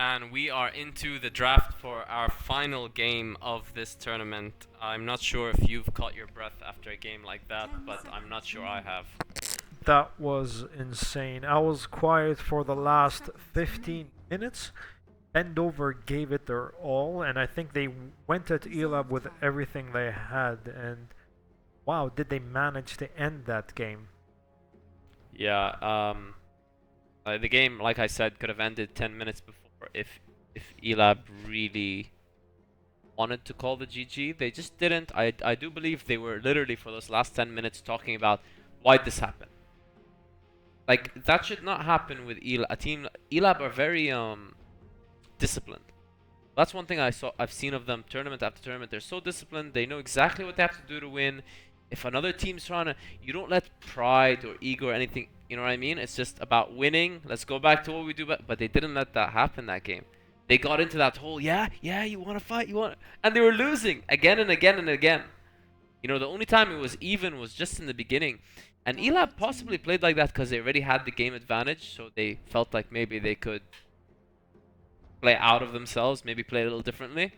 And we are into the draft for our final game of this tournament. I'm not sure if you've caught your breath after a game like that, but I'm not sure I have. That was insane. I was quiet for the last 15 minutes. Bendover gave it their all, and I think they went at Elab with everything they had. And wow, did they manage to end that game? Yeah, the game, like I said, could have ended 10 minutes before if Elab really wanted to call the GG. They just didn't. I do believe they were literally for those last 10 minutes talking about why this happened. Like that should not happen with Elab. A team Elab are very disciplined. That's one thing I've seen of them tournament after tournament. They're so disciplined. They know exactly what they have to do to win. If another team's trying to, you don't let pride or ego or anything. You know what I mean? It's just about winning. Let's go back to what we do. But they didn't let that happen that game. They got into that whole yeah, you want to fight, and they were losing again and again and again. You know, the only time it was even was just in the beginning. And Elab possibly played like that because they already had the game advantage, so they felt like maybe they could play out of themselves, maybe play a little differently.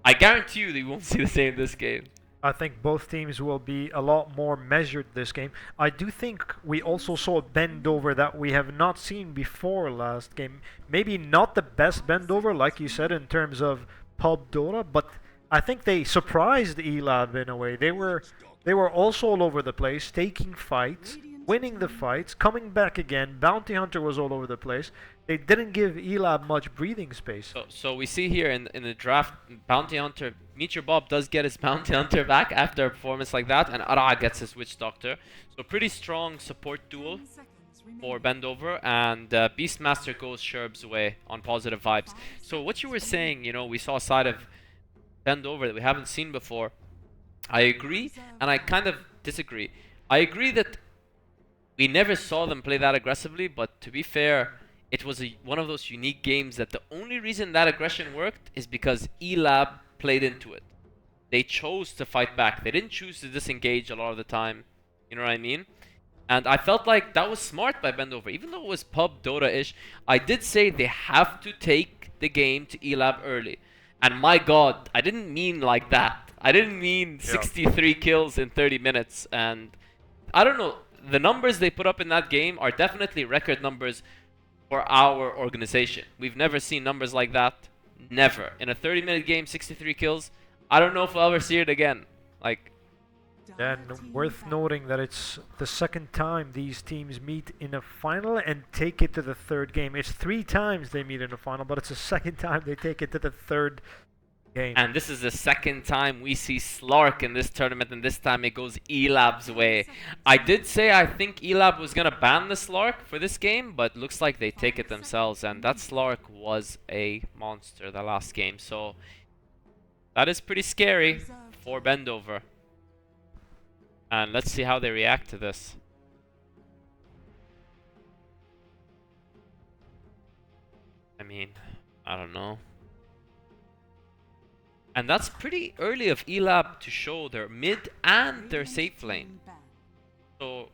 I guarantee you they won't see the same this game. I think both teams will be a lot more measured this game. I do think we also saw a bend over that we have not seen before last game. Maybe not the best bend over, like you said, in terms of pub Dota, but I think they surprised Elab in a way. They were also all over the place, taking fights, winning the fights, coming back again. Bounty Hunter was all over the place. They didn't give Elab much breathing space. So we see here in the draft, Bounty Hunter, Meteor Bob does get his Bounty Hunter back after a performance like that, and Ara gets his Witch Doctor. So pretty strong support duel for Bendover, and Beastmaster goes Sherb's way on positive vibes. So what you were saying, you know, we saw a side of Bendover that we haven't seen before. I agree, and I kind of disagree. I agree that we never saw them play that aggressively, but to be fair, it was one of those unique games that the only reason that aggression worked is because Elab played into it. They chose to fight back. They didn't choose to disengage a lot of the time. You know what I mean? And I felt like that was smart by Bendover. Even though it was pub Dota-ish, I did say they have to take the game to Elab early. And my god, I didn't mean like that. I didn't mean 63 kills in 30 minutes. And I don't know, the numbers they put up in that game are definitely record numbers for our organization. We've never seen numbers like that. Never. In a 30-minute game, 63 kills. I don't know if we'll ever see it again. Like, And worth noting that it's the second time these teams meet in a final and take it to the third game. It's 3 times they meet in a final, but it's the second time they take it to the third game. and this is the second time we see Slark in this tournament, and this time it goes Elab's way. I did say I think Elab was gonna ban the Slark for this game, but looks like they take it themselves, and that Slark was a monster the last game, so that is pretty scary for Bendover. And let's see how they react to this. I mean, I don't know. And that's pretty early of Elab to show their mid and their safe lane. So,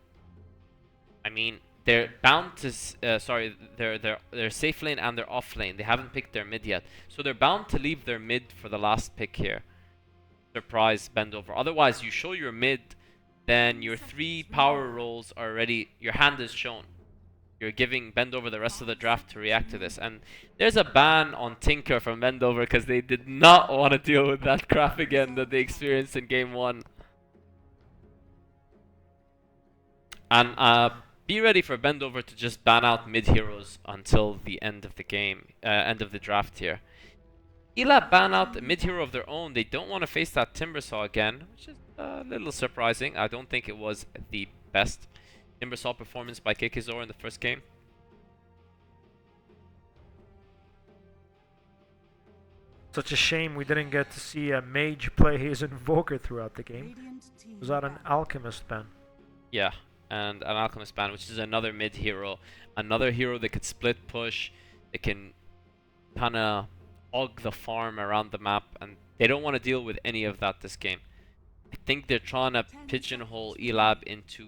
I mean, they're bound to, their safe lane and their off lane. They haven't picked their mid yet. So they're bound to leave their mid for the last pick here. Surprise Bendover. Otherwise, you show your mid, then your 3 power rolls are already, your hand is shown. You're giving Bendover the rest of the draft to react to this. And there's a ban on Tinker from Bendover because they did not want to deal with that crap again that they experienced in game 1. And be ready for Bendover to just ban out mid heroes until the end of the game, end of the draft here. Elab ban out the mid hero of their own. They don't want to face that Timbersaw again, which is a little surprising. I don't think it was the best Timbersaw performance by Kekizor in the first game. Such a shame we didn't get to see a mage play his invoker throughout the game. Was that an alchemist ban? Yeah, and an Alchemist ban, which is another mid hero. Another hero that could split push. It can kind of hog the farm around the map, and they don't want to deal with any of that this game. I think they're trying to pigeonhole Elab into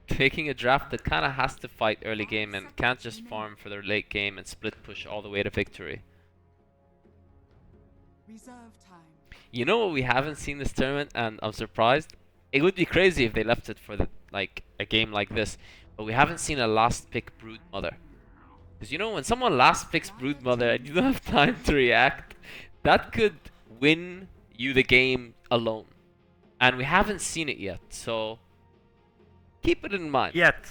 taking a draft that kind of has to fight early game and can't just farm for the late game and split push all the way to victory. You know what we haven't seen this tournament, and I'm surprised. It would be crazy if they left it for like a game like this, but we haven't seen a last pick Brood Mother. Because you know, when someone last picks Brood Mother and you don't have time to react, that could win you the game alone. And we haven't seen it yet, so keep it in mind. Yet.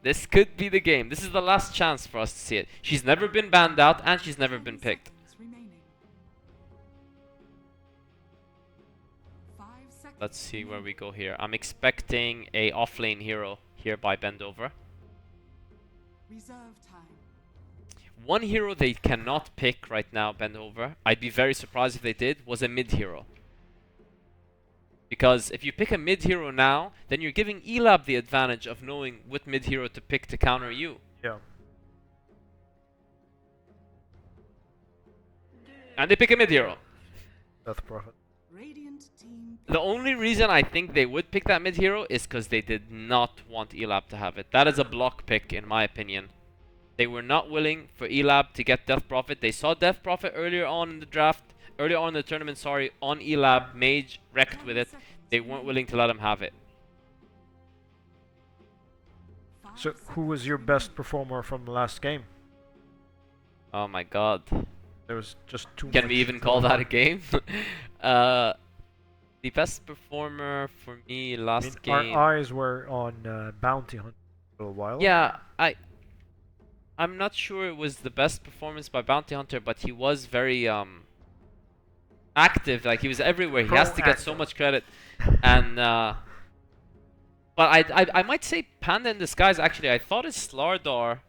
This could be the game. This is the last chance for us to see it. She's never been banned out, and she's never been picked. Let's see where we go here. I'm expecting a offlane hero here by Bendover. One hero they cannot pick right now, Bendover, I'd be very surprised if they did, was a mid hero. Because if you pick a mid hero now, then you're giving Elab the advantage of knowing what mid hero to pick to counter you. Yeah. And they pick a mid hero. Death Prophet. The only reason I think they would pick that mid hero is because they did not want Elab to have it. That is a block pick in my opinion. They were not willing for Elab to get Death Prophet. They saw Death Prophet earlier on in the draft, earlier on in the tournament, sorry, on Elab. Mage wrecked with it. They weren't willing to let him have it. So, who was your best performer from the last game? Oh my god. There was just too Can much we even call that a game? The best performer for me last game. Our eyes were on Bounty Hunt for a little while. Yeah, I'm not sure it was the best performance by Bounty Hunter, but he was very active. Like, he was everywhere. He has to get so much credit. And but I might say Panda in Disguise. Actually, I thought his Slardar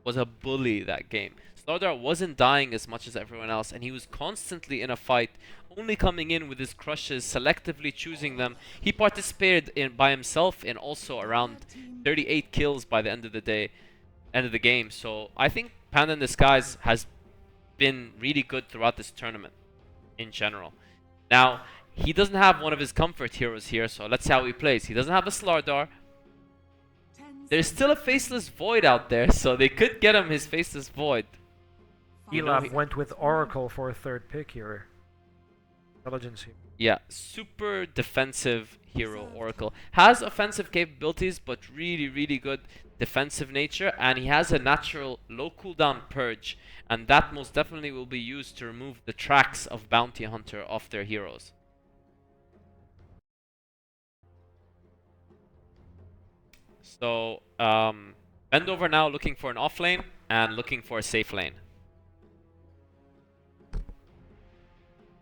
was a bully that game. Slardar wasn't dying as much as everyone else, and he was constantly in a fight, only coming in with his crushes, selectively choosing them. He participated in by himself in also around 38 kills by the end of the day, end of the game. So I think Panda in Disguise has been really good throughout this tournament in general. Now, he doesn't have one of his comfort heroes here, so let's see how he plays. He doesn't have a Slardar. There's still a Faceless Void out there, so they could get him his Faceless Void. Elab went with Oracle for a third pick here. Intelligence here. Yeah, super defensive hero, Oracle. Has offensive capabilities, but really, really good defensive nature. And he has a natural low cooldown purge. And that most definitely will be used to remove the tracks of Bounty Hunter off their heroes. So, Bendover now looking for an off lane and looking for a safe lane.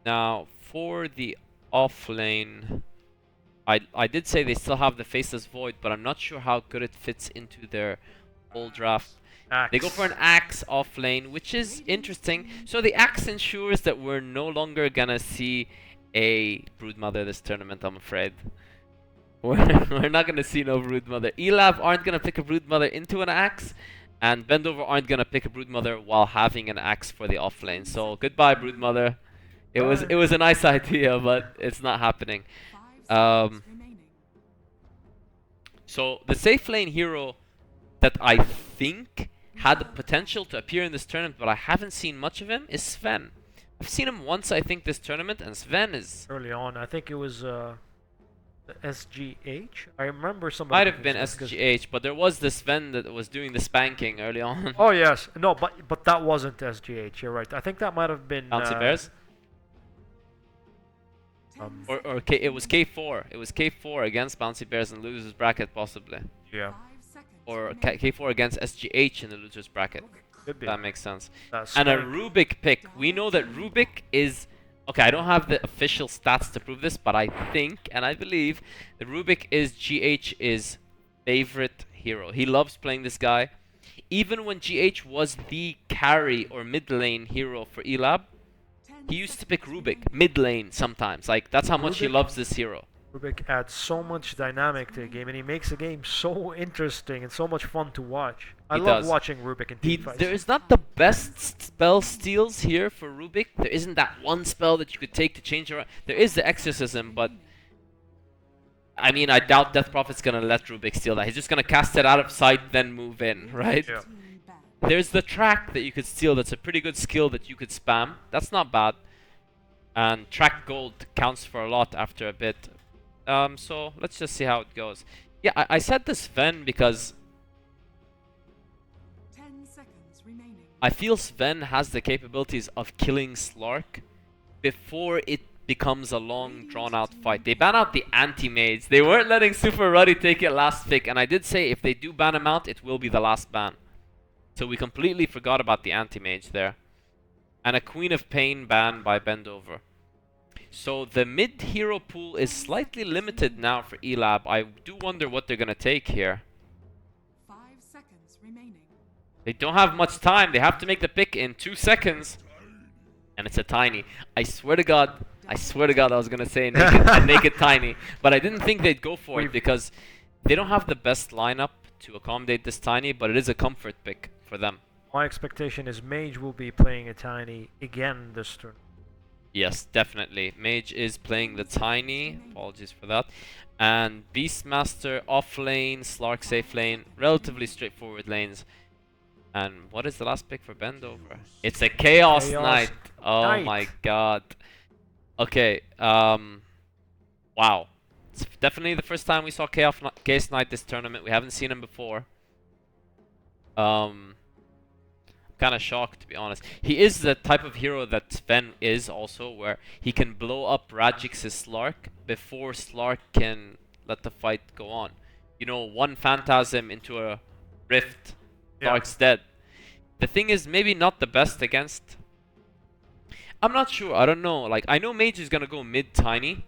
Now, for the off lane, I did say they still have the Faceless Void, but I'm not sure how good it fits into their whole draft. They go for an Axe off lane, which is interesting. So the Axe ensures that we're no longer gonna see a Broodmother this tournament, I'm afraid. We're not gonna see no Broodmother. Elab aren't gonna pick a Broodmother into an Axe, and Bendover aren't gonna pick a Broodmother while having an Axe for the off lane. So goodbye, Broodmother. It was a nice idea, but it's not happening. So the safe lane hero that I think had the potential to appear in this tournament, but I haven't seen much of him, is Sven. I've seen him once, I think, this tournament, and Sven is early on. I think it was the SGH. I remember somebody. Might have been SGH, but there was this Sven that was doing the spanking early on. Oh yes, no, but that wasn't SGH. You're right. I think that might have been Bouncy Bears. Or it was K4. It was K4 against Bouncy Bears in the losers bracket, possibly. Yeah. Or K4 against SGH in the losers bracket. Could be. That makes sense. That's And a Rubik pick. We know that Rubik is... Okay, I don't have the official stats to prove this, but I think and I believe that Rubik is GH's favorite hero. He loves playing this guy. Even when GH was the carry or mid lane hero for Elab, he used to pick Rubik mid lane sometimes. Like, that's how much he loves this hero. Rubik adds so much dynamic to the game, and he makes the game so interesting and so much fun to watch. I love watching Rubik in team fights. There is not the best spell steals here for Rubik. There isn't that one spell that you could take to change around. There is the Exorcism, but I mean, I doubt Death Prophet's gonna let Rubik steal that. He's just gonna cast it out of sight, then move in, right? Yeah. There's the track that you could steal. That's a pretty good skill that you could spam. That's not bad. And track gold counts for a lot after a bit. So let's just see how it goes. Yeah, I said this Sven because 10 seconds remaining. I feel Sven has the capabilities of killing Slark before it becomes a long drawn out fight. They ban out the anti-maids. They weren't letting Super Ruddy take it last pick, and I did say if they do ban him out, it will be the last ban. So we completely forgot about the anti-mage there. And a Queen of Pain ban by Bendover. So the mid hero pool is slightly limited now for Elab. I do wonder what they're gonna take here. 5 seconds remaining. They don't have much time. They have to make the pick in 2 seconds. And it's a tiny. I swear to God I was gonna say naked, a naked tiny. But I didn't think they'd go for it because they don't have the best lineup to accommodate this tiny, but it is a comfort pick for them. My expectation is Mage will be playing a tiny again this turn. Yes, definitely. Mage is playing the tiny. Apologies for that. And Beastmaster off lane, Slark safe lane. Relatively straightforward lanes. And what is the last pick for Bendover? It's a Chaos Knight. Oh Knight. my god. Okay, wow. It's definitely the first time we saw Chaos Knight this tournament. We haven't seen him before. Kind of shocked, to be honest. He is the type of hero that Sven is also, where he can blow up Radjix's Slark before Slark can let the fight go on. You know, one Phantasm into a Rift, Slark's dead. The thing is, maybe not the best against... I'm not sure, I don't know. Like, I know Mage is gonna go mid-tiny,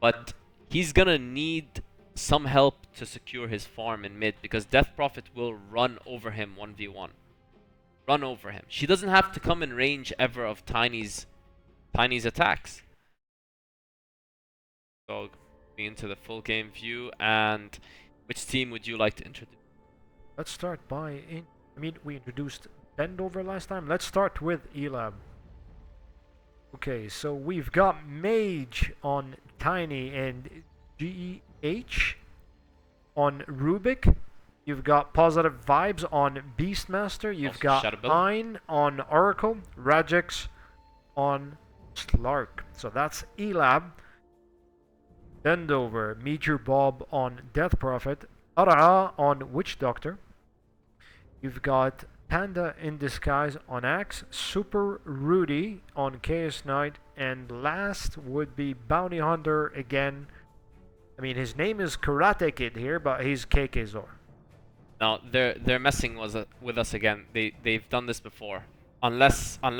but he's gonna need some help to secure his farm in mid, because Death Prophet will run over him 1v1. Run over him. She doesn't have to come in range ever of Tiny's attacks. So, into the full game view, and which team would you like to introduce? Let's start by... we introduced Bendover last time. Let's start with Elab. Okay, so we've got Mage on Tiny and GEH on Rubik. You've got Positive Vibes on Beastmaster. You've got Ein on Oracle. Radjix on Slark. So that's Elab. Bendover, Meteor Bob on Death Prophet. Ara on Witch Doctor. You've got Panda in Disguise on Axe. Super Rudy on Chaos Knight. And last would be Bounty Hunter again. I mean, his name is Karate Kid here, but he's KKZor. No, they're messing with us again. They've done this before. Unless I'm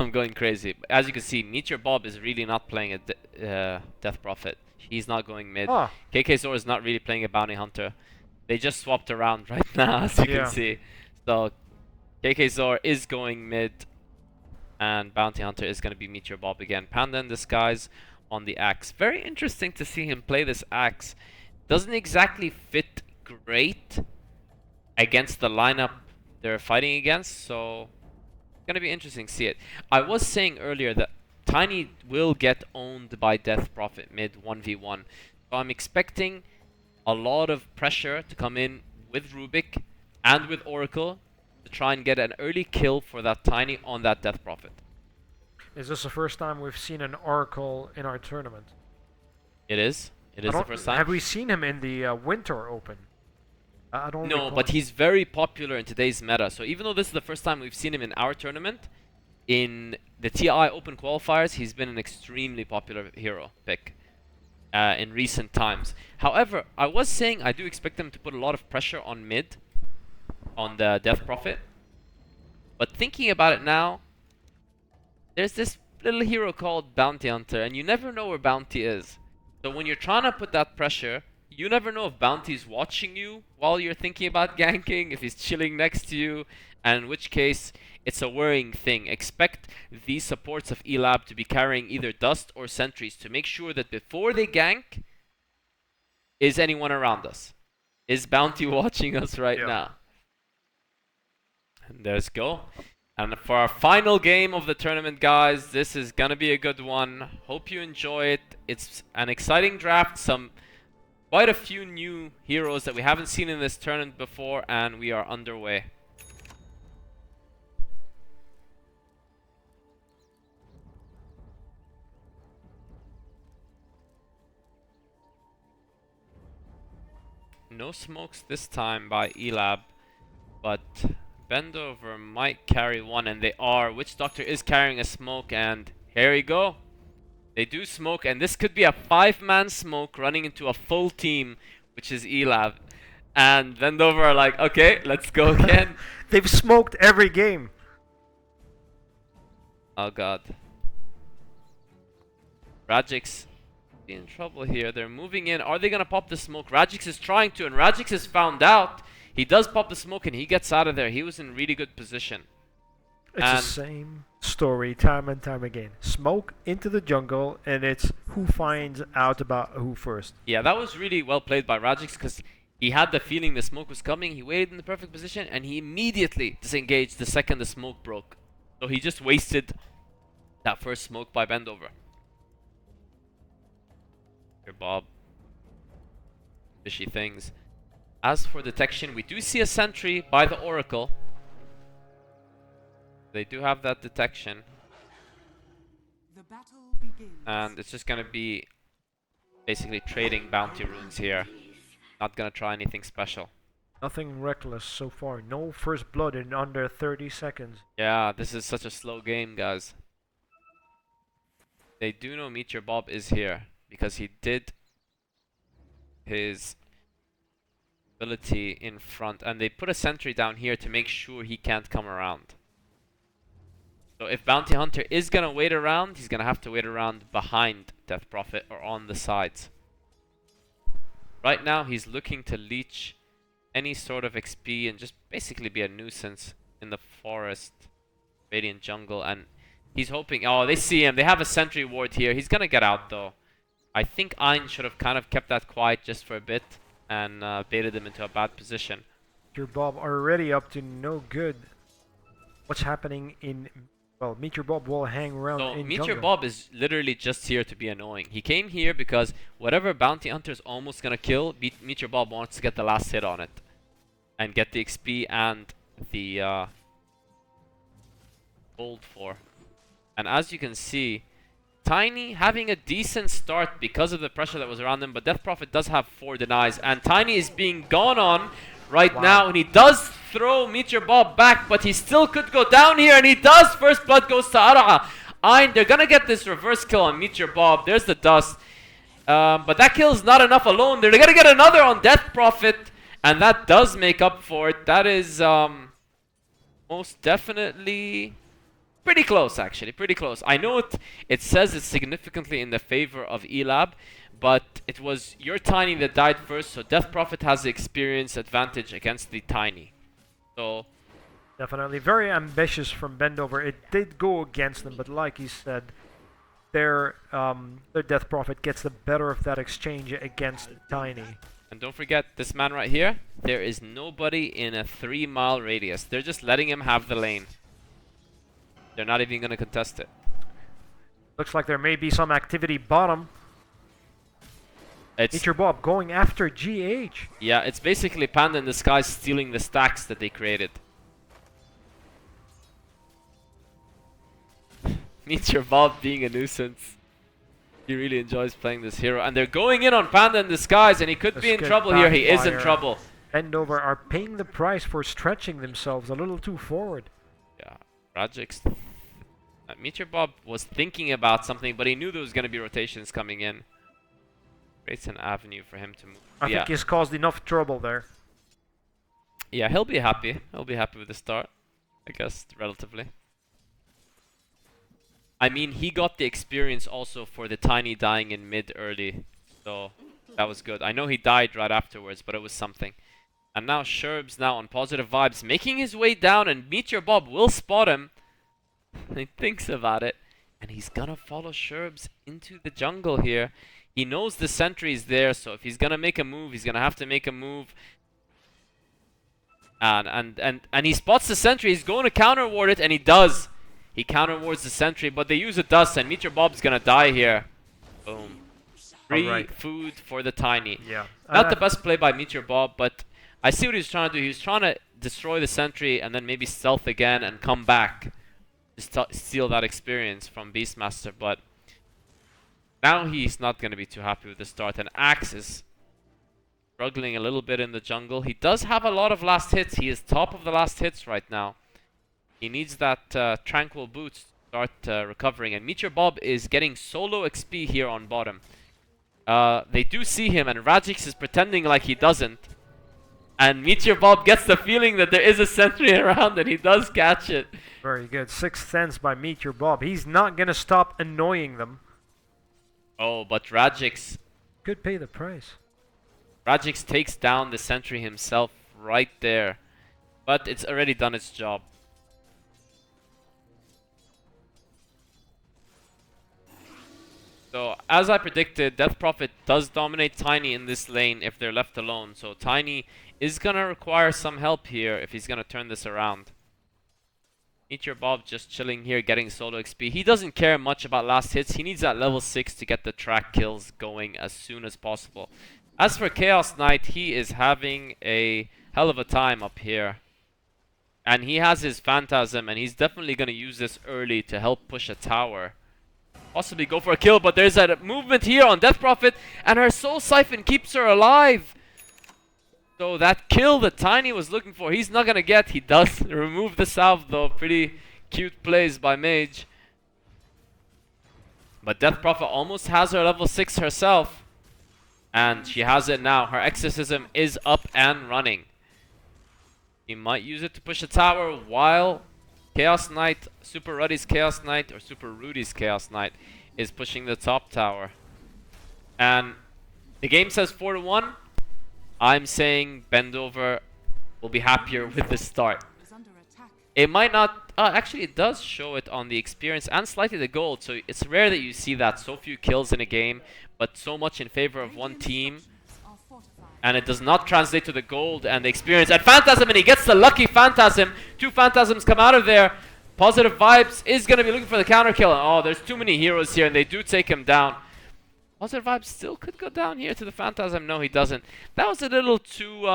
going crazy. As you can see, Meteor Bob is really not playing a Death Prophet. He's not going mid. KKZor is not really playing a Bounty Hunter. They just swapped around right now, as you can see. So KKZor is going mid, and Bounty Hunter is going to be Meteor Bob again. Panda in Disguise on the Axe. Very interesting to see him play this Axe. Doesn't exactly fit great against the lineup they're fighting against, so it's gonna be interesting to see it. I was saying earlier that Tiny will get owned by Death Prophet mid 1v1, so I'm expecting a lot of pressure to come in with Rubik and with Oracle to try and get an early kill for that Tiny on that Death Prophet. Is this the first time we've seen an Oracle in our tournament? It is. It is the first time. Have we seen him in the Winter Open? I don't know. No, but he's very popular in today's meta. So even though this is the first time we've seen him in our tournament, in the TI Open qualifiers, he's been an extremely popular hero pick in recent times. However, I was saying I do expect them to put a lot of pressure on mid, on the Death Prophet. But thinking about it now, there's this little hero called Bounty Hunter, and you never know where Bounty is. So when you're trying to put that pressure, you never know if Bounty's watching you while you're thinking about ganking, if he's chilling next to you, and in which case, it's a worrying thing. Expect these supports of Elab to be carrying either Dust or Sentries to make sure that before they gank, is anyone around us? Is Bounty watching us right now? And there's Go. And for our final game of the tournament, guys, this is gonna be a good one. Hope you enjoy it. It's an exciting draft. Quite a few new heroes that we haven't seen in this tournament before, and we are underway. No smokes this time by Elab, but Bendover might carry one, and they are. Witch Doctor is carrying a smoke, and here we go. They do smoke, and this could be a 5-man smoke running into a full team, which is Elab. And Bendover are like, okay, let's go again. They've smoked every game. Oh god. Rajix in trouble here. They're moving in. Are they gonna pop the smoke? Rajix is trying to, and Rajix is found out. He does pop the smoke and he gets out of there. He was in really good position. It's the same story time and time again. Smoke into the jungle, and it's who finds out about who first. Yeah, that was really well played by Rajix, because he had the feeling the smoke was coming. He waited in the perfect position and he immediately disengaged the second the smoke broke. So he just wasted that first smoke by Bendover. Here, Bob. Fishy things. As for detection, we do see a sentry by the Oracle. They do have that detection. The battle begins. And it's just gonna be basically trading bounty runes here. Not gonna try anything special. Nothing reckless so far. No first blood in under 30 seconds. Yeah, this is such a slow game, guys. They do know Meteor Bob is here, because he did his ability in front, and they put a sentry down here to make sure he can't come around. So if Bounty Hunter is gonna wait around, he's gonna have to wait around behind Death Prophet or on the sides. Right now he's looking to leech any sort of XP and just basically be a nuisance in the forest, Radiant jungle, and he's hoping. Oh, they see him. They have a sentry ward here. He's gonna get out though. I think Ein should have kind of kept that quiet just for a bit and baited him into a bad position. Meteor Bob already up to no good. What's happening in... Well, Meteor Bob will hang around So in Meteor jungle. Bob is literally just here to be annoying. He came here because whatever Bounty Hunter's almost gonna kill, Meteor Bob wants to get the last hit on it. And get the XP and the gold for. And as you can see, Tiny having a decent start because of the pressure that was around him, but Death Prophet does have 4 denies, and Tiny is being gone on right now, and he does throw Meteor Bob back, but he still could go down here, and he does. First blood goes to Ara'a. Ein, they're gonna get this reverse kill on Meteor Bob. There's the dust. But that kill's not enough alone. They're gonna get another on Death Prophet, and that does make up for it. That is most definitely pretty close, actually. Pretty close. I know it says it's significantly in the favor of Elab, but it was your Tiny that died first, so Death Prophet has the experience advantage against the Tiny. So Definitely very ambitious from Bendover. It did go against them, but like he said, their Death Prophet gets the better of that exchange against Tiny. and don't forget this man right here. There is nobody in a 3-mile radius. They're just letting him have the lane. They're not even gonna contest it. Looks like there may be some activity bottom. It's Meteor Bob going after GH. Yeah, it's basically Panda in the Sky stealing the stacks that they created. Meteor Bob being a nuisance. He really enjoys playing this hero. And they're going in on Panda in Disguise, and he could be in Let's get trouble here. He is in backfire. trouble. Bendover are paying the price for stretching themselves a little too forward. Yeah, Rajix. Meteor Bob was thinking about something, but he knew there was going to be rotations coming in. Creates an avenue for him to move. I Yeah. think he's caused enough trouble there. Yeah, he'll be happy. He'll be happy with the start, I guess, relatively. I mean, he got the experience also for the Tiny dying in mid early, so that was good. I know he died right afterwards, but it was something. And now Sherb's now on positive vibes, making his way down, and Meteor Bob will spot him. He thinks about it, and he's gonna follow Sherbs into the jungle here. He knows the sentry is there, so if he's gonna make a move, he's gonna have to make a move. And he spots the sentry. He's going to counter ward it, and he does. He counter wards the sentry, but they use a dust, and Meteor Bob's gonna die here. Boom. Free Alright. food for the Tiny. Yeah. Not the best play by Meteor Bob, but I see what he's trying to do. He's trying to destroy the sentry and then maybe stealth again and come back. Just steal that experience from Beastmaster, but now he's not going to be too happy with the start. And Axe is struggling a little bit in the jungle. He does have a lot of last hits. He is top of the last hits right now. He needs that Tranquil Boots to start recovering. And Meteor Bob is getting solo XP here on bottom. They do see him, and Radix is pretending like he doesn't. And Meteor Bob gets the feeling that there is a sentry around, and he does catch it. Very good. 6th sense by Meteor Bob. He's not going to stop annoying them. Oh, but Radix Could pay the price. takes down the sentry himself right there. But it's already done its job. So, as I predicted, Death Prophet does dominate Tiny in this lane if they're left alone. So, Tiny is going to require some help here if he's going to turn this around. Meteor Bob just chilling here, getting solo XP. He doesn't care much about last hits. He needs that level 6 to get the track kills going as soon as possible. As for Chaos Knight, he is having a hell of a time up here. And he has his Phantasm, and he's definitely going to use this early to help push a tower. Possibly go for a kill, but there's a movement here on Death Prophet, and her Soul Siphon keeps her alive. So that kill that Tiny was looking for, he's not gonna get. He does remove the salve though. Pretty cute plays by Mage. But Death Prophet almost has her level 6 herself. And she has it now. Her Exorcism is up and running. He might use it to push a tower while Chaos Knight, Super Ruddy's Chaos Knight, or Super Rudy's Chaos Knight, is pushing the top tower. And the game says 4-1. I'm saying Bendover will be happier with the start. It might not... actually, it does show it on the experience and slightly the gold. So it's rare that you see that. So few kills in a game, but so much in favor of one team. And it does not translate to the gold and the experience. And Phantasm, and he gets the lucky Phantasm. 2 Phantasms come out of there. Positive Vibes is going to be looking for the counter kill. Oh, there's too many heroes here, and they do take him down. Positive Vibes still could go down here to the Phantasm. No, he doesn't. That was a little too...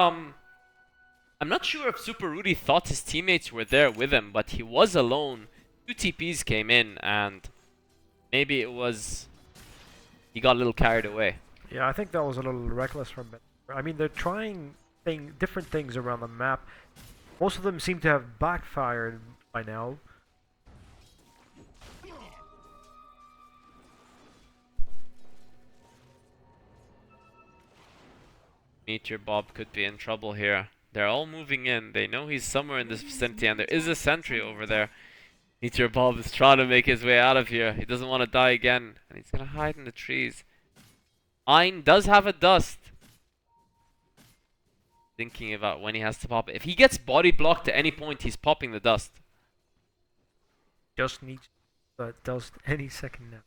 I'm not sure if Super Rudy thought his teammates were there with him, but he was alone. 2 TPs came in, and maybe it was... he got a little carried away. Yeah, I think that was a little reckless from Ben. I mean, they're trying different things around the map. Most of them seem to have backfired by now. Meteor Bob could be in trouble here. They're all moving in. They know he's somewhere in this vicinity, and there is a sentry over there. Meteor Bob is trying to make his way out of here. He doesn't want to die again, and he's going to hide in the trees. Ein does have a dust. Thinking about when he has to pop it. If he gets body blocked at any point, he's popping the dust. Just needs that dust any second now.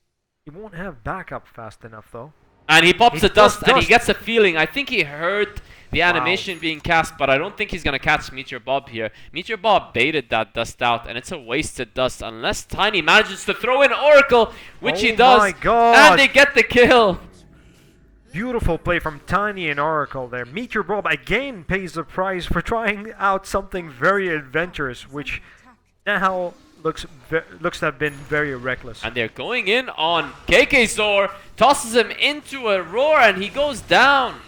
He won't have backup fast enough though. And he pops the dust, and he dust. gets a feeling. I think he heard the animation being cast, but I don't think he's going to catch Meteor Bob here. Meteor Bob baited that dust out, and it's a wasted dust unless Tiny manages to throw in Oracle, which he does. My God. And they get the kill. Beautiful play from Tiny and Oracle there. Meteor Bob again pays the price for trying out something very adventurous, which now looks to have been very reckless. And they're going in on KK tosses him into a roar, and he goes down.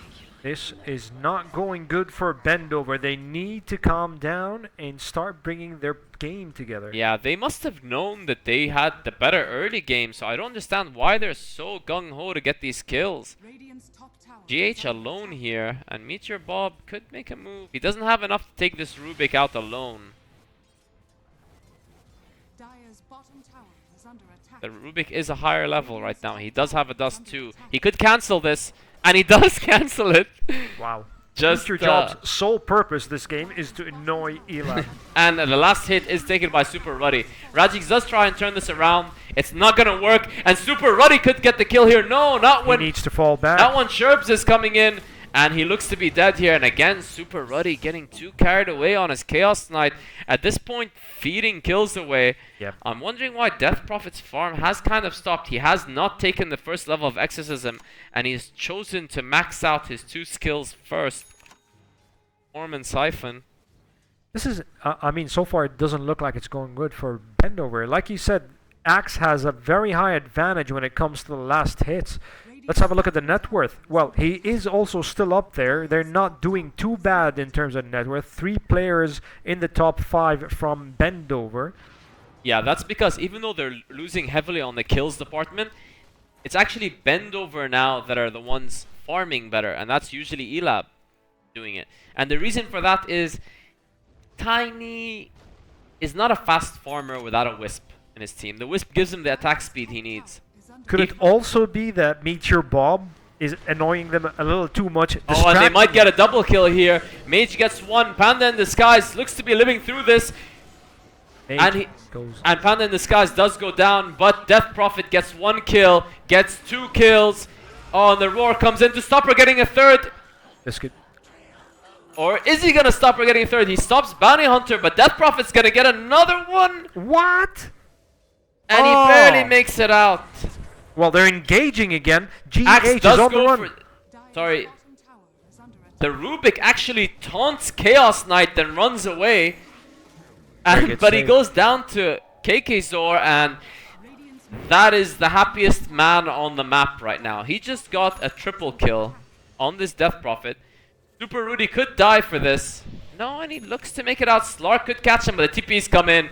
This is not going good for Bendover. They need to calm down and start bringing their game together. Yeah, they must have known that they had the better early game, so I don't understand why they're so gung-ho to get these kills. GH alone here, and Meteor Bob could make a move. He doesn't have enough to take this Rubik out alone. The Rubik is a higher level right now. He does have a dust too. He could cancel this, and he does cancel it. Wow. Just Meteor Job's sole purpose this game is to annoy Eli. And the last hit is taken by Super Ruddy. Radix does try and turn this around. It's not gonna work, and Super Ruddy could get the kill here. No, not when he needs to fall back. That one Sherbs is coming in, And he looks to be dead here. And again, Super Ruddy getting too carried away on his Chaos Knight. At this point, feeding kills away. Yep. I'm wondering why Death Prophet's farm has kind of stopped. He has not taken the first level of Exorcism. And he's chosen to max out his 2 skills first. Form and Siphon. This is, I mean, so far it doesn't look like it's going good for Bendover. Like you said, Axe has a very high advantage when it comes to the last hits. Let's have a look at the net worth. Well, he is also still up there. They're not doing too bad in terms of net worth. 3 players in the top 5 from Bendover. Yeah, that's because even though they're losing heavily on the kills department, it's actually Bendover now that are the ones farming better, and that's usually Elab doing it. And the reason for that is Tiny is not a fast farmer without a Wisp in his team. The Wisp gives him the attack speed he needs. Could it also be that Meteor Bob is annoying them a little too much? Oh, and they might get a double kill here. Mage gets 1. Panda in Disguise looks to be living through this. And Panda in Disguise does go down, but Death Prophet gets 1 kill, gets 2 kills. Oh, and the Roar comes in to stop her getting a 3rd. This could... Or is he gonna stop her getting a 3rd? He stops Bounty Hunter, but Death Prophet's gonna get another one. What? And he barely makes it out. Well, they're engaging again. Axe GH does is on the go run. for... Sorry. The Rubik actually taunts Chaos Knight, then runs away. And, but he goes down to KK Zor, and that is the happiest man on the map right now. He just got a triple kill on this Death Prophet. Super Rudy could die for this. No, and he looks to make it out. Slark could catch him, but the TPs come in.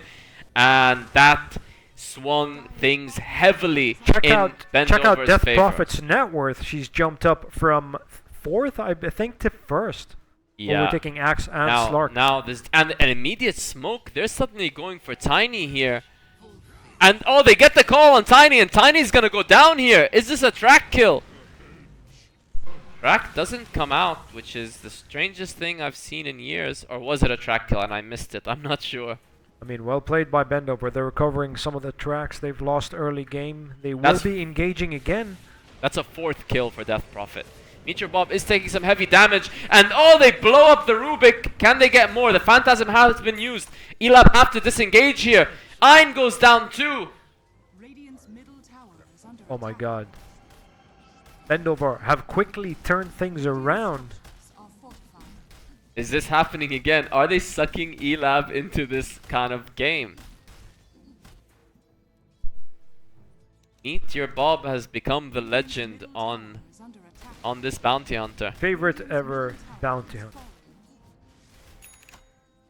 And that swung things heavily in Bendover's check out Death favor. Prophet's net worth. She's jumped up from 4th, I think, to 1st. Yeah. Overtaking Axe and Slark. Now this and an immediate smoke. They're suddenly going for Tiny here. And oh, they get the call on Tiny, and Tiny's gonna go down here. Is this a track kill? Track doesn't come out, which is the strangest thing I've seen in years. Or was it a track kill and I missed it? I'm not sure. I mean, well played by Bendover. They're recovering some of the tracks they've lost early game. They will be engaging again. That's a 4th kill for Death Prophet. Meteor Bob is taking some heavy damage. And oh, they blow up the Rubik. Can they get more? The Phantasm has been used. Elab have to disengage here. Ein goes down too. Oh my god. Bendover have quickly turned things around. Is this happening again? Are they sucking Elab into this kind of game? Meteor Bob has become the legend on this bounty hunter. Favorite ever bounty hunter.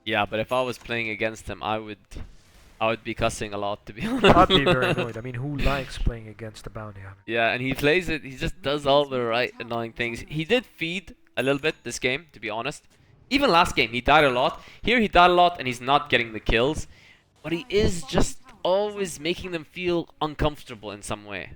Yeah, but if I was playing against him, I would be cussing a lot, to be honest. I'd be very annoyed. I mean, who likes playing against a bounty hunter? Yeah, and he plays it. He just does all the right annoying things. He did feed a little bit this game, to be honest. Even last game, he died a lot. Here, he died a lot, and he's not getting the kills. But he is just always making them feel uncomfortable in some way.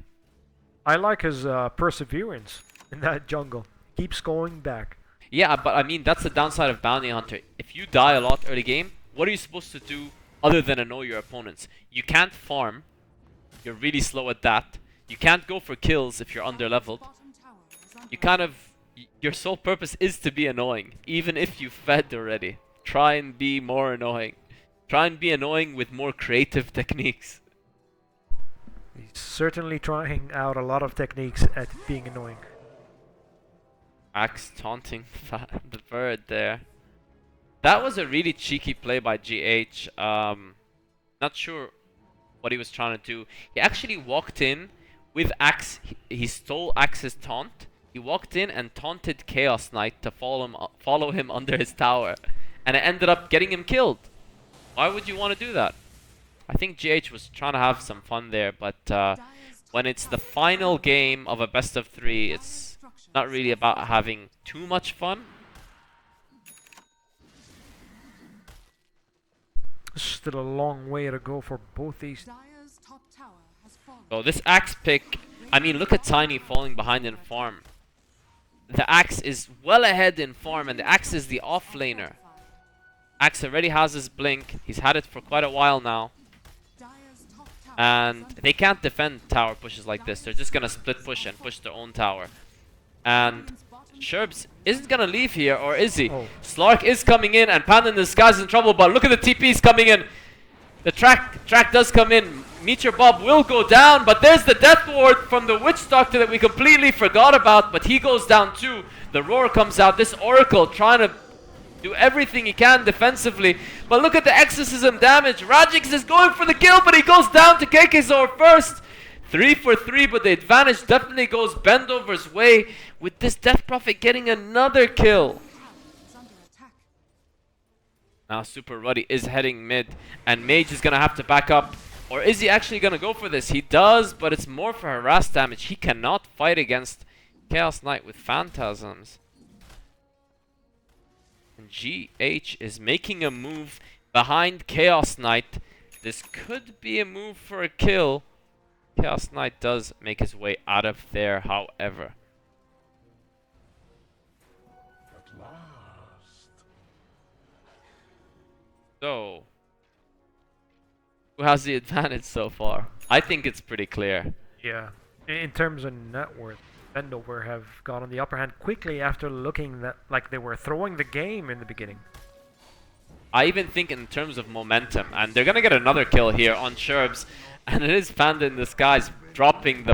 I like his perseverance in that jungle. Keeps going back. Yeah, but I mean, that's the downside of Bounty Hunter. If you die a lot early game, what are you supposed to do other than annoy your opponents? You can't farm. You're really slow at that. You can't go for kills if you're under-leveled. You kind of... Your sole purpose is to be annoying, even if you fed already. Try and be more annoying. Try and be annoying with more creative techniques. He's certainly trying out a lot of techniques at being annoying. Axe taunting the bird there. That was a really cheeky play by GH. Not sure what he was trying to do. He actually walked in with Axe. He stole Axe's taunt. He walked in and taunted Chaos Knight to follow him under his tower. And it ended up getting him killed. Why would you want to do that? I think GH was trying to have some fun there, but when it's the final game of a best of 3, it's not really about having too much fun. Still a long way to go for both these. So this Axe pick, I mean, look at Tiny falling behind in farm. The Axe is well ahead in farm, and the Axe is the offlaner. Axe already has his blink. He's had it for quite a while now. And they can't defend tower pushes like this. They're just gonna split push and push their own tower. And Sherbs isn't gonna leave here, or is he? Oh. Slark is coming in, and Panda in the Sky's in trouble, but look at the TPs coming in. The track does come in. Meteor Bob will go down, but there's the Death Ward from the Witch Doctor that we completely forgot about, but he goes down too. The Roar comes out. This Oracle trying to do everything he can defensively, but look at the Exorcism damage. Rajix is going for the kill, but he goes down to KKZor first. 3 for 3, but the advantage definitely goes Bendover's way, with this Death Prophet getting another kill. Now Super Ruddy is heading mid, and Mage is gonna have to back up. Or is he actually gonna go for this? He does, but it's more for harass damage. He cannot fight against Chaos Knight with Phantasms. And GH is making a move behind Chaos Knight. This could be a move for a kill. Chaos Knight does make his way out of there, however. At last. So, who has the advantage so far? I think it's pretty clear. Yeah. In terms of net worth, Bendover have gone on the upper hand quickly after looking that like they were throwing the game in the beginning. I even think in terms of momentum, and they're gonna get another kill here on Sherbs, and it is Panda in the Skies dropping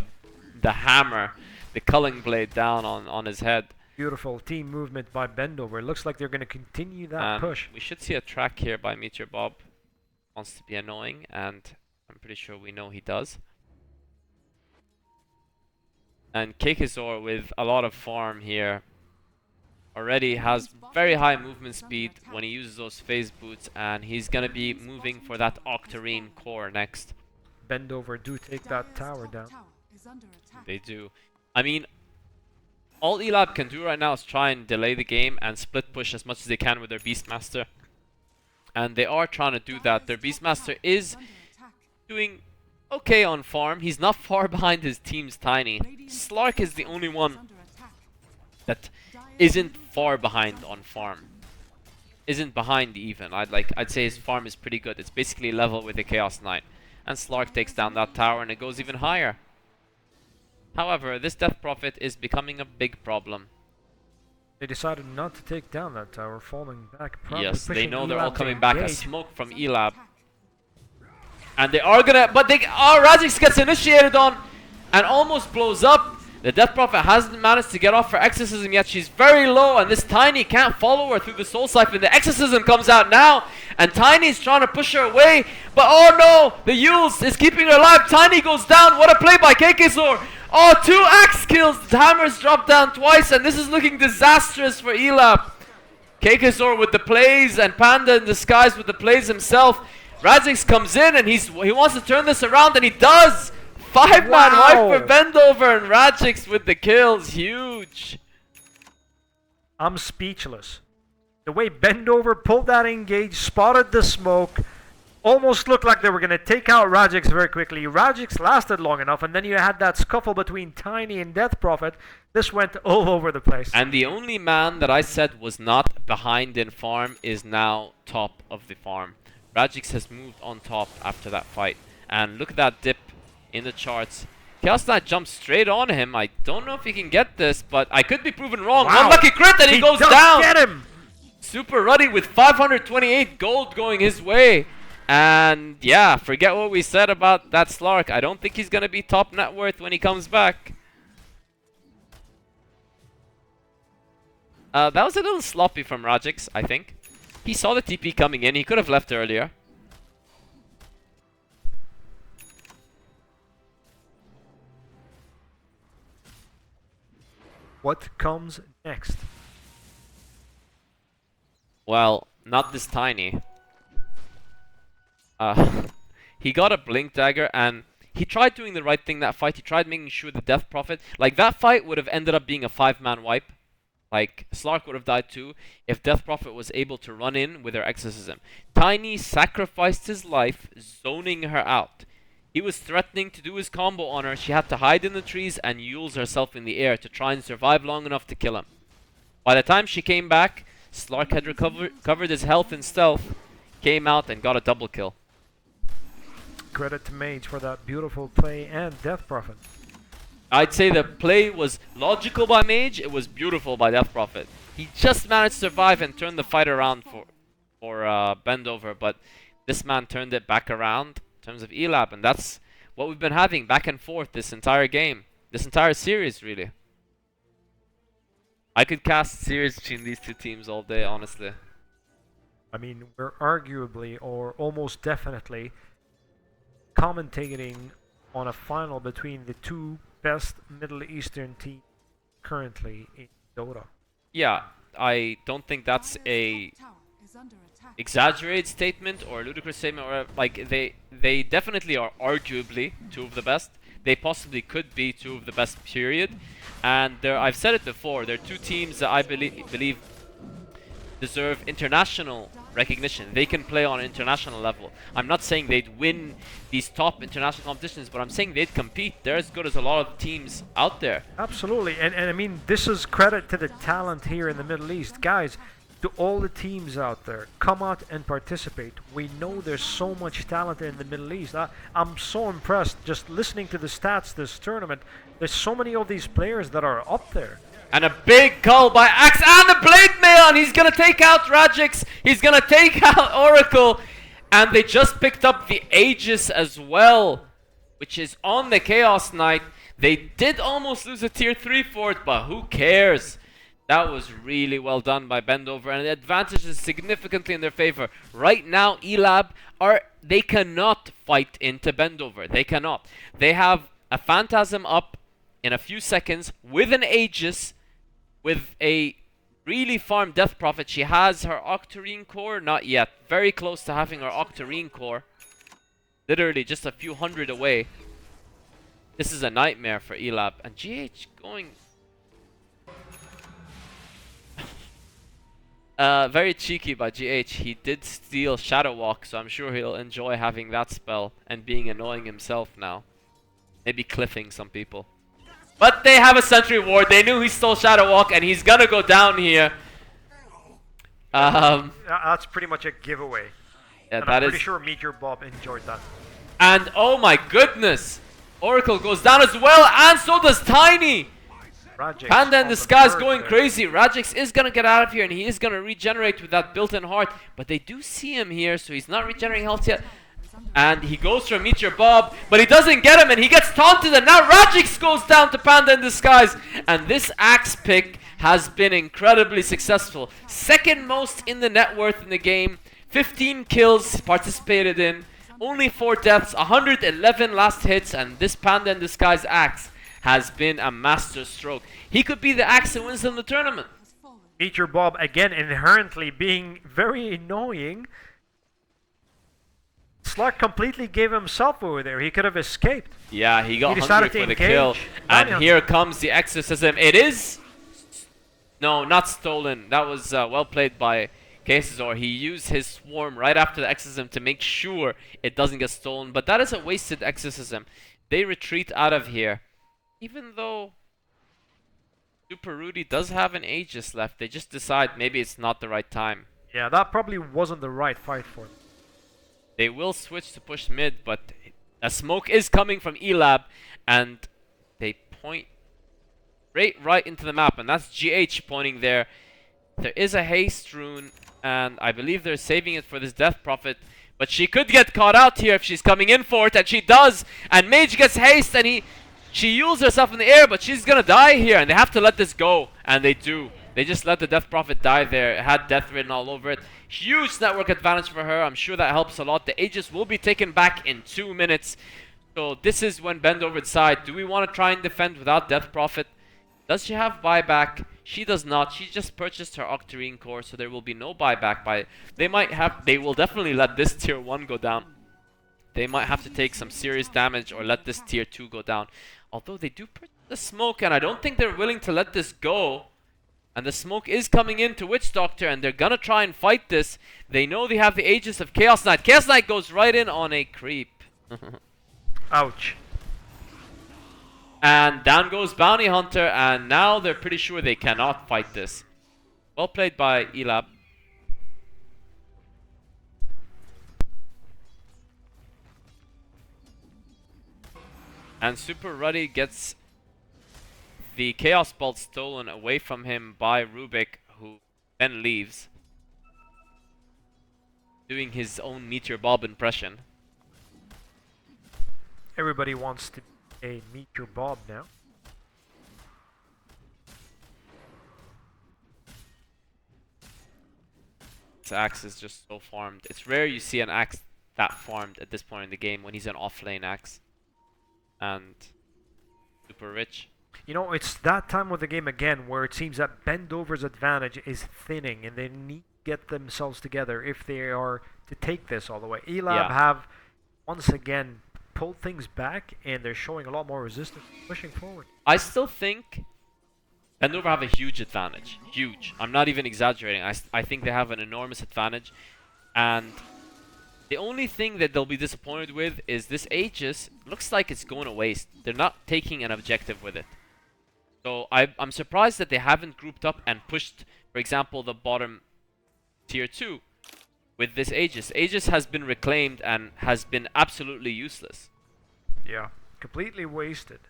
the hammer, the culling blade down on his head. Beautiful team movement by Bendover. Looks like they're going to continue that push. We should see a track here by Meteor Bob. Wants to be annoying, and I'm pretty sure we know he does. And KKZor with a lot of farm here already has very high movement speed when he uses those phase boots, and he's gonna be moving for that Octarine core next. Bendover do take that tower down. They do. I mean, all Elab can do right now is try and delay the game and split push as much as they can with their Beastmaster. And they are trying to do that. Their Beastmaster is doing okay on farm. He's not far behind his team's Tiny. Slark is the only one that isn't far behind on farm. Isn't behind even. I'd say his farm is pretty good. It's basically level with the Chaos Knight. And Slark takes down that tower and it goes even higher. However, this Death Prophet is becoming a big problem. They decided not to take down that tower, falling back. Yes, they know they're Elab all to coming back. A engage. smoke from Elab. And they are gonna, but they, Razix gets initiated on and almost blows up. The Death Prophet hasn't managed to get off her Exorcism yet. She's very low, and this Tiny can't follow her through the Soul Siphon. The Exorcism comes out now, and Tiny's trying to push her away. But oh no, the Yules is keeping her alive. Tiny goes down. What a play by KKZor. Oh, 2 axe kills. The hammers drop down twice, and this is looking disastrous for Elab. KKZor with the plays, and Panda in disguise with the plays himself. Razix comes in, and he wants to turn this around, and he does. 5-man wipe for Bendover, and Rajix with the kills. Huge. I'm speechless. The way Bendover pulled that engage, spotted the smoke, almost looked like they were going to take out Rajix very quickly. Rajix lasted long enough, and then you had that scuffle between Tiny and Death Prophet. This went all over the place. And the only man that I said was not behind in farm is now top of the farm. Rajix has moved on top after that fight. And look at that dip in the charts. Chaos Knight jumps straight on him. I don't know if he can get this, but I could be proven wrong. Wow. One lucky crit and he goes does down. Get him. Super Ruddy with 528 gold going his way. And yeah, forget what we said about that Slark. I don't think he's going to be top net worth when he comes back. That was a little sloppy from Rajix, I think. He saw the TP coming in. He could have left earlier. What comes next? Well, not this Tiny. He got a Blink Dagger and he tried doing the right thing that fight. He tried making sure the Death Prophet... Like, that fight would have ended up being a 5-man wipe. Like, Slark would have died too if Death Prophet was able to run in with her Exorcism. Tiny sacrificed his life, zoning her out. He was threatening to do his combo on her. She had to hide in the trees and Yules herself in the air to try and survive long enough to kill him. By the time she came back, Slark had recovered his health in stealth, came out and got a double kill. Credit to Mage for that beautiful play and Death Prophet. I'd say the play was logical by Mage, it was beautiful by Death Prophet. He just managed to survive and turn the fight around for Bendover, but this man turned it back around in terms of Elab, and that's what we've been having back and forth this entire game. This entire series, really. I could cast series between these two teams all day, honestly. I mean, we're arguably, or almost definitely, commentating on a final between the two best Middle Eastern teams currently in Dota. Yeah, I don't think that's a Tower is under attack. exaggerated statement or a ludicrous statement, or like they definitely are arguably two of the best. They possibly could be two of the best, period. And I've said it before, they're two teams that I believe deserve international recognition. They can play on an international level. I'm not saying they'd win these top international competitions, but I'm saying they'd compete. They're as good as a lot of teams out there. Absolutely, and I mean, this is credit to the talent here in the Middle East. Guys, to all the teams out there, come out and participate. We know there's so much talent in the Middle East. I'm so impressed just listening to the stats this tournament. There's so many of these players that are up there. And a big call by Axe and the Blade Mail, and he's gonna take out Radix. He's gonna take out Oracle, and they just picked up the Aegis as well, which is on the Chaos Knight. They did almost lose a tier 3 for it, but who cares? That was really well done by Bendover, and the advantage is significantly in their favor. Right now, Elab they cannot fight into Bendover. They cannot. They have a Phantasm up in a few seconds with an Aegis, with a really farmed Death Prophet. She has her Octarine Core, not yet. Very close to having her Octarine Core. Literally just a few hundred away. This is a nightmare for Elab. And GH going... very cheeky by GH. He did steal Shadow Walk, so I'm sure he'll enjoy having that spell and being annoying himself now. Maybe cliffing some people. But they have a Sentry Ward. They knew he stole Shadow Walk, and he's gonna go down here. That's pretty much a giveaway. Yeah, and that I'm is. pretty sure Meteor Bob enjoyed that. And oh my goodness, Oracle goes down as well, and so does Tiny. Rajix Panda in on the sky is bird going there. crazy. Rajix is gonna get out of here, and he is gonna regenerate with that built-in heart. But they do see him here, so he's not regenerating health yet. And he goes for Meteor Bob, but he doesn't get him, and he gets taunted, and now Rajix goes down to Panda in Disguise. And this Axe pick has been incredibly successful. Second most in the net worth in the game. 15 kills participated in, only 4 deaths, 111 last hits, and this Panda in Disguise Axe has been a master stroke. He could be the Axe that wins them the tournament. Meteor Bob again inherently being very annoying. Slark completely gave himself over there. He could have escaped. Yeah, he got He 100 decided to for the kill. engage. And Bounty here hunter. comes the exorcism. It is... No, not stolen. That was well played by Casazor. He used his swarm right after the exorcism to make sure it doesn't get stolen. But that is a wasted exorcism. They retreat out of here. Even though Super Rudy does have an Aegis left, they just decide maybe it's not the right time. Yeah, that probably wasn't the right fight for them. They will switch to push mid, but a smoke is coming from Elab, and they point right into the map, and that's GH pointing there. There is a haste rune, and I believe they're saving it for this Death Prophet, but she could get caught out here if she's coming in for it, and she does, and Mage gets haste, and she yules herself in the air, but she's gonna die here, and they have to let this go, and they do. They just let the Death Prophet die there. It had death written all over it. Huge network advantage for her. I'm sure that helps a lot. The Aegis will be taken back in 2 minutes. So this is when Bendover decide, do we want to try and defend without Death Prophet? Does she have buyback? She does not. She just purchased her Octarine Core, so there will be no buyback by it. They will definitely let this tier 1 go down. They might have to take some serious damage or let this tier 2 go down. Although they do purchase the smoke, and I don't think they're willing to let this go. And the smoke is coming into Witch Doctor, and they're gonna try and fight this. They know they have the Aegis of Chaos Knight. Chaos Knight goes right in on a creep. Ouch. And down goes Bounty Hunter, and now they're pretty sure they cannot fight this. Well played by Elab. And Super Ruddy gets the Chaos Bolt stolen away from him by Rubik, who then leaves, doing his own Meteor Bob impression. Everybody wants to be a Meteor Bob now. This axe is just so farmed. It's rare you see an axe that farmed at this point in the game when he's an off-lane axe. And super rich. You know, it's that time of the game again where it seems that Bendover's advantage is thinning and they need to get themselves together if they are to take this all the way. Elab have once again pulled things back and they're showing a lot more resistance pushing forward. I still think Bendover have a huge advantage. Huge. I'm not even exaggerating. I think they have an enormous advantage. And the only thing that they'll be disappointed with is this Aegis looks like it's going to waste. They're not taking an objective with it. So I'm surprised that they haven't grouped up and pushed, for example, the bottom tier 2 with this Aegis. Aegis has been reclaimed and has been absolutely useless. Yeah, completely wasted.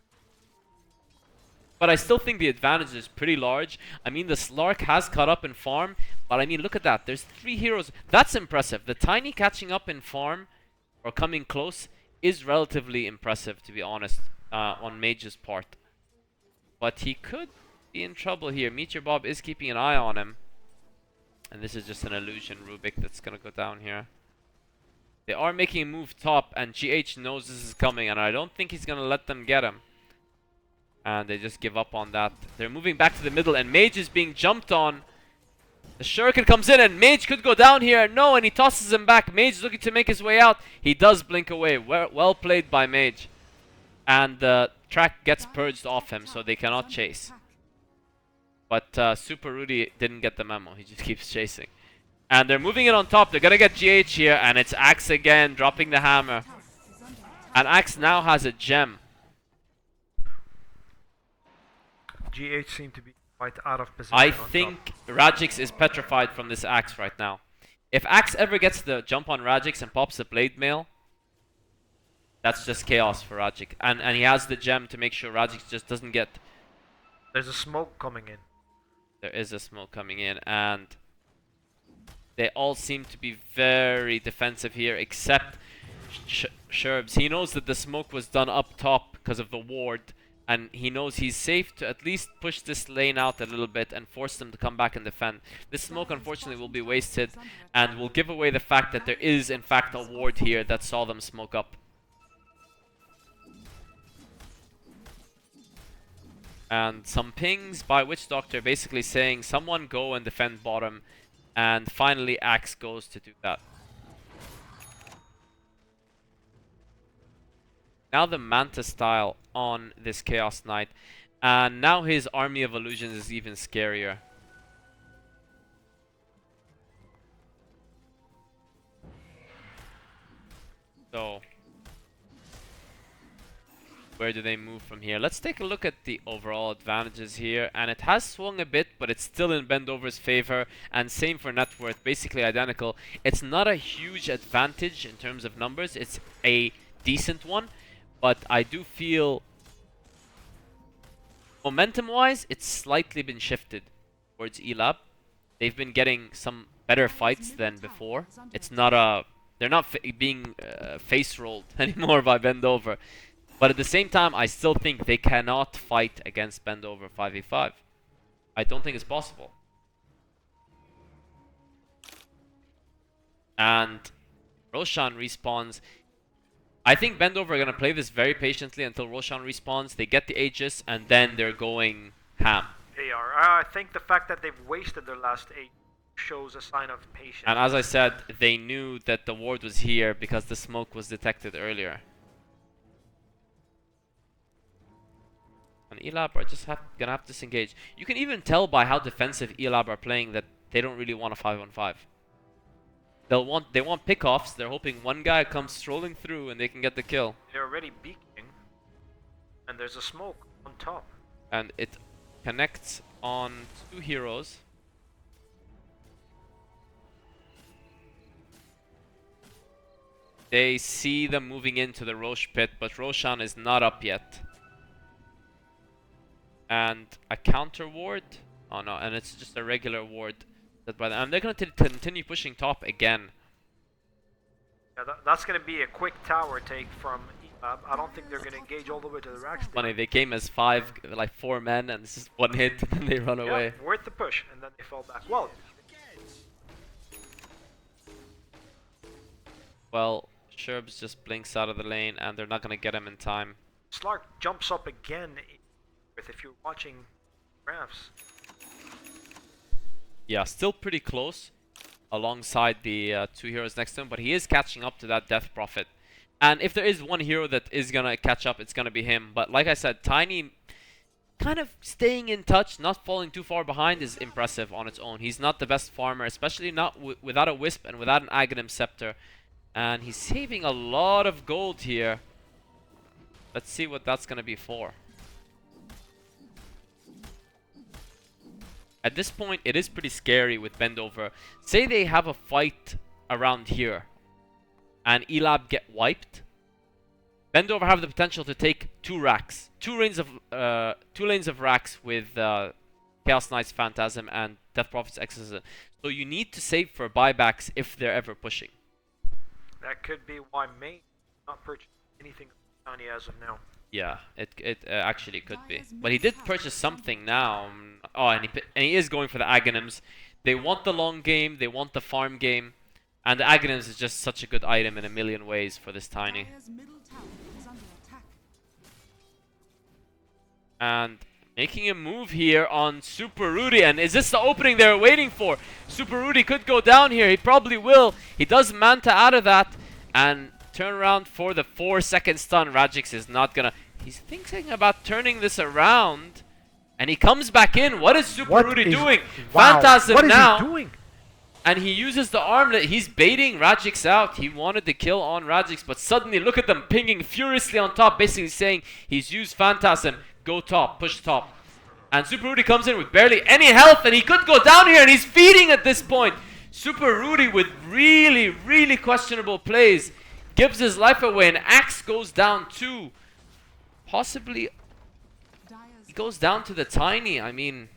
But I still think the advantage is pretty large. I mean, the Slark has caught up in farm, but I mean, look at that. There's 3 heroes. That's impressive. The Tiny catching up in farm, or coming close, is relatively impressive, to be honest, on Mage's part. But he could be in trouble here. Meteor Bob is keeping an eye on him. And this is just an illusion, Rubik, that's going to go down here. They are making a move top, and GH knows this is coming, and I don't think he's going to let them get him. And they just give up on that. They're moving back to the middle, and Mage is being jumped on. The Shuriken comes in, and Mage could go down here. No, and he tosses him back. Mage is looking to make his way out. He does blink away. Well played by Mage. And the track gets purged off him, so they cannot chase. But Super Rudy didn't get the memo. He just keeps chasing. And they're moving it on top. They're going to get GH here, and it's Axe again, dropping the hammer. And Axe now has a gem. GH seem to be quite out of position. I think Radix is petrified from this Axe right now. If Axe ever gets the jump on Radix and pops the Blade Mail, that's just chaos for Radix. And he has the gem to make sure Radix just doesn't get... There's a smoke coming in. There is a smoke coming in, and they all seem to be very defensive here, except Sherbs. He knows that the smoke was done up top because of the ward, and he knows he's safe to at least push this lane out a little bit and force them to come back and defend. This smoke, unfortunately, will be wasted, and will give away the fact that there is, in fact, a ward here that saw them smoke up. And some pings by Witch Doctor basically saying someone go and defend bottom, and finally Axe goes to do that. Now the Manta style on this Chaos Knight, and now his army of illusions is even scarier. So where do they move from here? Let's take a look at the overall advantages here, and it has swung a bit, but it's still in Bendover's favor, and same for net worth, basically identical. It's not a huge advantage in terms of numbers, it's a decent one, but I do feel momentum wise it's slightly been shifted towards Elab. They've been getting some better fights than before. It's not a... they're not being face rolled anymore by Bendover. But at the same time, I still think they cannot fight against Bendover 5v5. I don't think it's possible. And Roshan respawns. I think Bendover are going to play this very patiently until Roshan respawns. They get the Aegis, and then they're going ham. They are. I think the fact that they've wasted their last 8 shows a sign of patience. And as I said, they knew that the ward was here because the smoke was detected earlier. And Elab are just gonna have to disengage. You can even tell by how defensive Elab are playing that they don't really want a 5-on-5. They want pickoffs. They're hoping one guy comes strolling through and they can get the kill. They're already beaking, and there's a smoke on top. And it connects on 2 heroes. They see them moving into the Rosh pit, but Roshan is not up yet. and a counter ward. Oh no, and it's just a regular ward set by them. And they're going to continue pushing top again. Yeah, that's going to be a quick tower take from Elab. I don't think they're going to engage all the way to the racks. Funny, they came as like 4 men, and it's just one hit, and then they run away. Yeah, worth the push, and then they fall back. Well, Sherbs just blinks out of the lane, and they're not going to get him in time. Slark jumps up again. If you're watching graphs. Yeah, still pretty close alongside the 2 heroes next to him, but he is catching up to that Death Prophet. And if there is one hero that is going to catch up, it's going to be him. But like I said, Tiny kind of staying in touch, not falling too far behind is impressive on its own. He's not the best farmer, especially not without a Wisp and without an Aghanim Scepter. And he's saving a lot of gold here. Let's see what that's going to be for. At this point, it is pretty scary with Bendover. Say they have a fight around here, and Elab get wiped. Bendover have the potential to take 2 racks, 2 lanes of racks with Chaos Knight's Phantasm and Death Prophet's Exorcism. So you need to save for buybacks if they're ever pushing. That could be why Main not purchase anything Tiny as of now. Yeah, it actually could be. But he did purchase something now. Oh, and he is going for the Aghanims. They want the long game, they want the farm game, and the Aghanims is just such a good item in a million ways for this Tiny. And making a move here on Super Rudy, and is this the opening they were waiting for? Super Rudy could go down here, he probably will. He does Manta out of that, and turn around for the 4-second stun. Radix is not gonna... He's thinking about turning this around, and he comes back in. What is Super Rudy doing? Wow. Phantasm what is now. he doing? And he uses the armlet. He's baiting Radix out. He wanted the kill on Radix, but suddenly look at them pinging furiously on top, basically saying he's used Phantasm. Go top, push top. And Super Rudy comes in with barely any health, and he could go down here, and he's feeding at this point. Super Rudy with really, really questionable plays gives his life away, and Axe goes down too. Possibly, he goes down to the Tiny. I mean...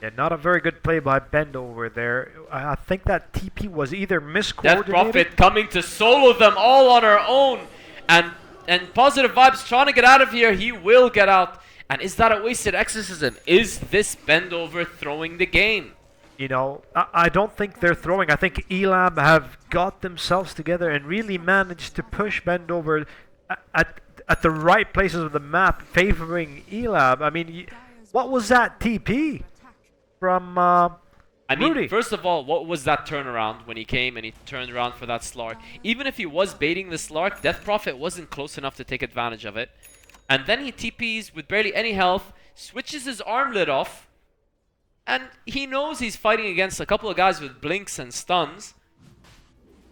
Yeah, not a very good play by Bendover there. I think that TP was either miscoordinated. Death Prophet coming to solo them all on her own. And Positive Vibes trying to get out of here. He will get out. And is that a wasted exorcism? Is this Bendover throwing the game? You know, I don't think they're throwing. I think Elab have got themselves together and really managed to push Bendover at the right places of the map, favoring Elab. I mean, what was that TP from Rudy? Mean, first of all, what was that turnaround when he came and he turned around for that Slark? Even if he was baiting the Slark, Death Prophet wasn't close enough to take advantage of it. And then he TPs with barely any health, switches his armlet off, and he knows he's fighting against a couple of guys with blinks and stuns.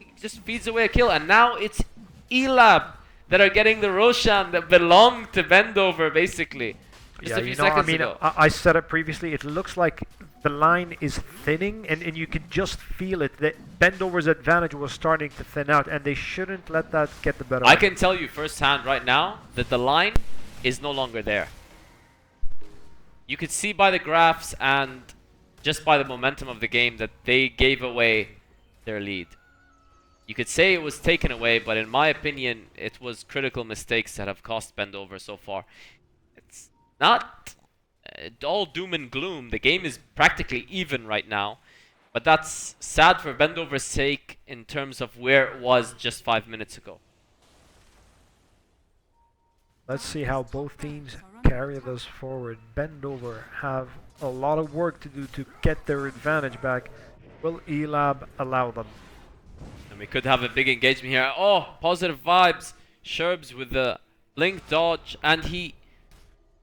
He just feeds away a kill, and now it's Elab that are getting the Roshan that belonged to Bendover, basically. Just a few seconds ago. I said it previously, it looks like the line is thinning, and you could just feel it. That Bendover's advantage was starting to thin out, and they shouldn't let that get the better. I can tell you firsthand right now that the line is no longer there. You could see by the graphs and just by the momentum of the game that they gave away their lead. You could say it was taken away, but in my opinion, it was critical mistakes that have cost Bendover so far. It's not all doom and gloom. The game is practically even right now, but that's sad for Bendover's sake in terms of where it was just 5 minutes ago. Let's see how both teams carry this forward. Bendover have a lot of work to do to get their advantage back. Will Elab allow them? And we could have a big engagement here. Oh, Positive Vibes. Sherbs with the blink dodge, and he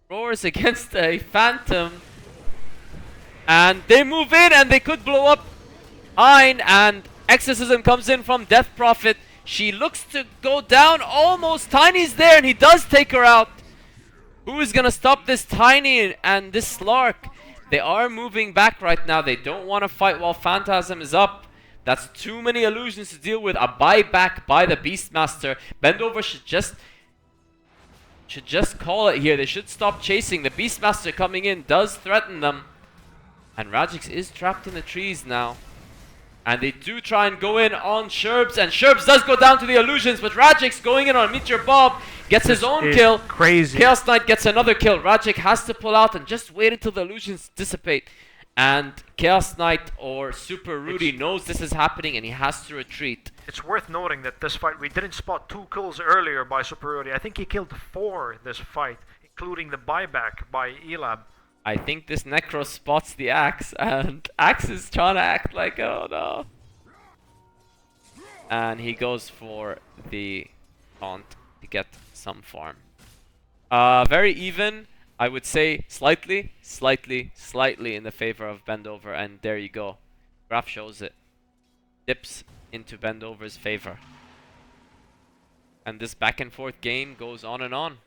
roars against a Phantom. And they move in, and they could blow up Ein, and Exorcism comes in from Death Prophet. She looks to go down almost. Tiny's there, and he does take her out. Who is going to stop this Tiny and this Slark? They are moving back right now. They don't want to fight while Phantasm is up. That's too many illusions to deal with. A buyback by the Beastmaster. Bendover should just should just call it here. They should stop chasing. The Beastmaster coming in does threaten them. And Radix is trapped in the trees now. And they do try and go in on Sherbs, and Sherbs does go down to the illusions, but Radix going in on Meteor Bob gets his own kill. Crazy. Chaos Knight gets another kill. Radix has to pull out and just wait until the illusions dissipate. And Chaos Knight or Super Rudy knows this is happening and he has to retreat. It's worth noting that this fight, we didn't spot 2 kills earlier by Super Rudy. I think he killed 4 this fight, including the buyback by Elab. I think this Necro spots the Axe, and Axe is trying to act like, oh no. And he goes for the taunt to get some farm. Very even, I would say slightly in the favor of Bendover, and there you go. Graph shows it. Dips into Bendover's favor. And this back and forth game goes on and on.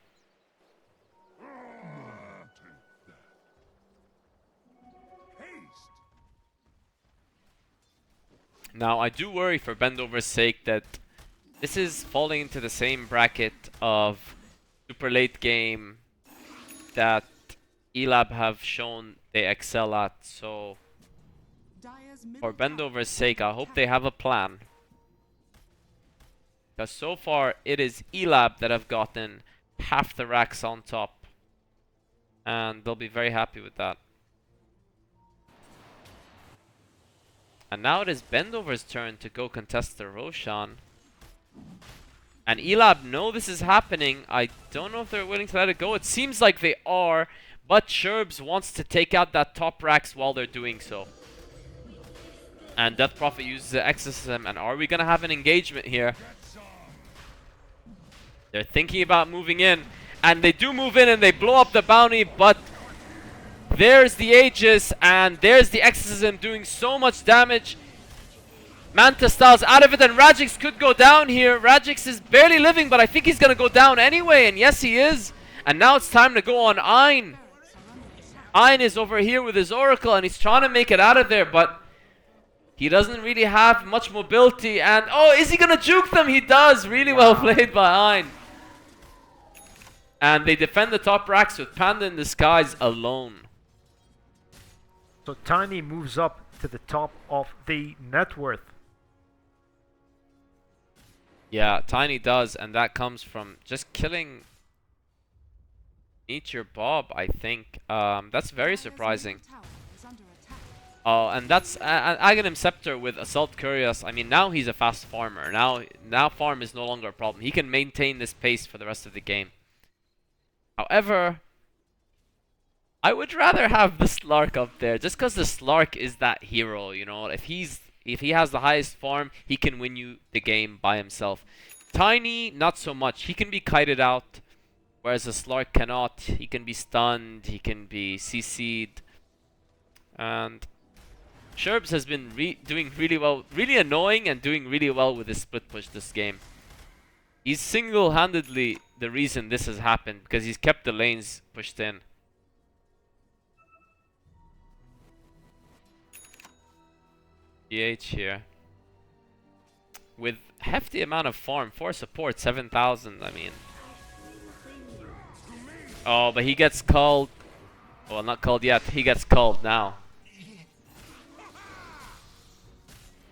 Now, I do worry for Bendover's sake that this is falling into the same bracket of super late game that Elab have shown they excel at. So, for Bendover's sake, I hope they have a plan. Because so far, it is Elab that have gotten half the racks on top. And they'll be very happy with that. And now it is Bendover's turn to go contest the Roshan. And Elab know this is happening. I don't know if they're willing to let it go. It seems like they are. But Sherbs wants to take out that top racks while they're doing so. And Death Prophet uses the Exorcism. And are we going to have an engagement here? They're thinking about moving in. And they do move in and they blow up the bounty. But there's the Aegis, and there's the Exorcism doing so much damage. Manta Styles out of it, and Radix could go down here. Radix is barely living, but I think he's going to go down anyway, and yes, he is. And now it's time to go on Ein. Ein is over here with his Oracle, and he's trying to make it out of there, but he doesn't really have much mobility. And, oh, is he going to juke them? He does. Really well played by Ein. And they defend the top racks with Panda in Disguise alone. So Tiny moves up to the top of the net worth. Yeah, Tiny does, and that comes from just killing Meteor Bob, I think. That's very surprising. Oh, and that's an Aghanim Scepter with Assault Curious. I mean, now he's a fast farmer. Now farm is no longer a problem. He can maintain this pace for the rest of the game. However, I would rather have the Slark up there, just because the Slark is that hero, you know. If he has the highest farm, he can win you the game by himself. Tiny, not so much. He can be kited out, whereas the Slark cannot. He can be stunned, he can be CC'd. And Sherbs has been doing really well, really annoying and doing really well with his split push this game. He's single-handedly the reason this has happened, because he's kept the lanes pushed in. GH here. With hefty amount of farm for support, 7,000, I mean. Oh, but he gets called. Well, not called yet. He gets called now.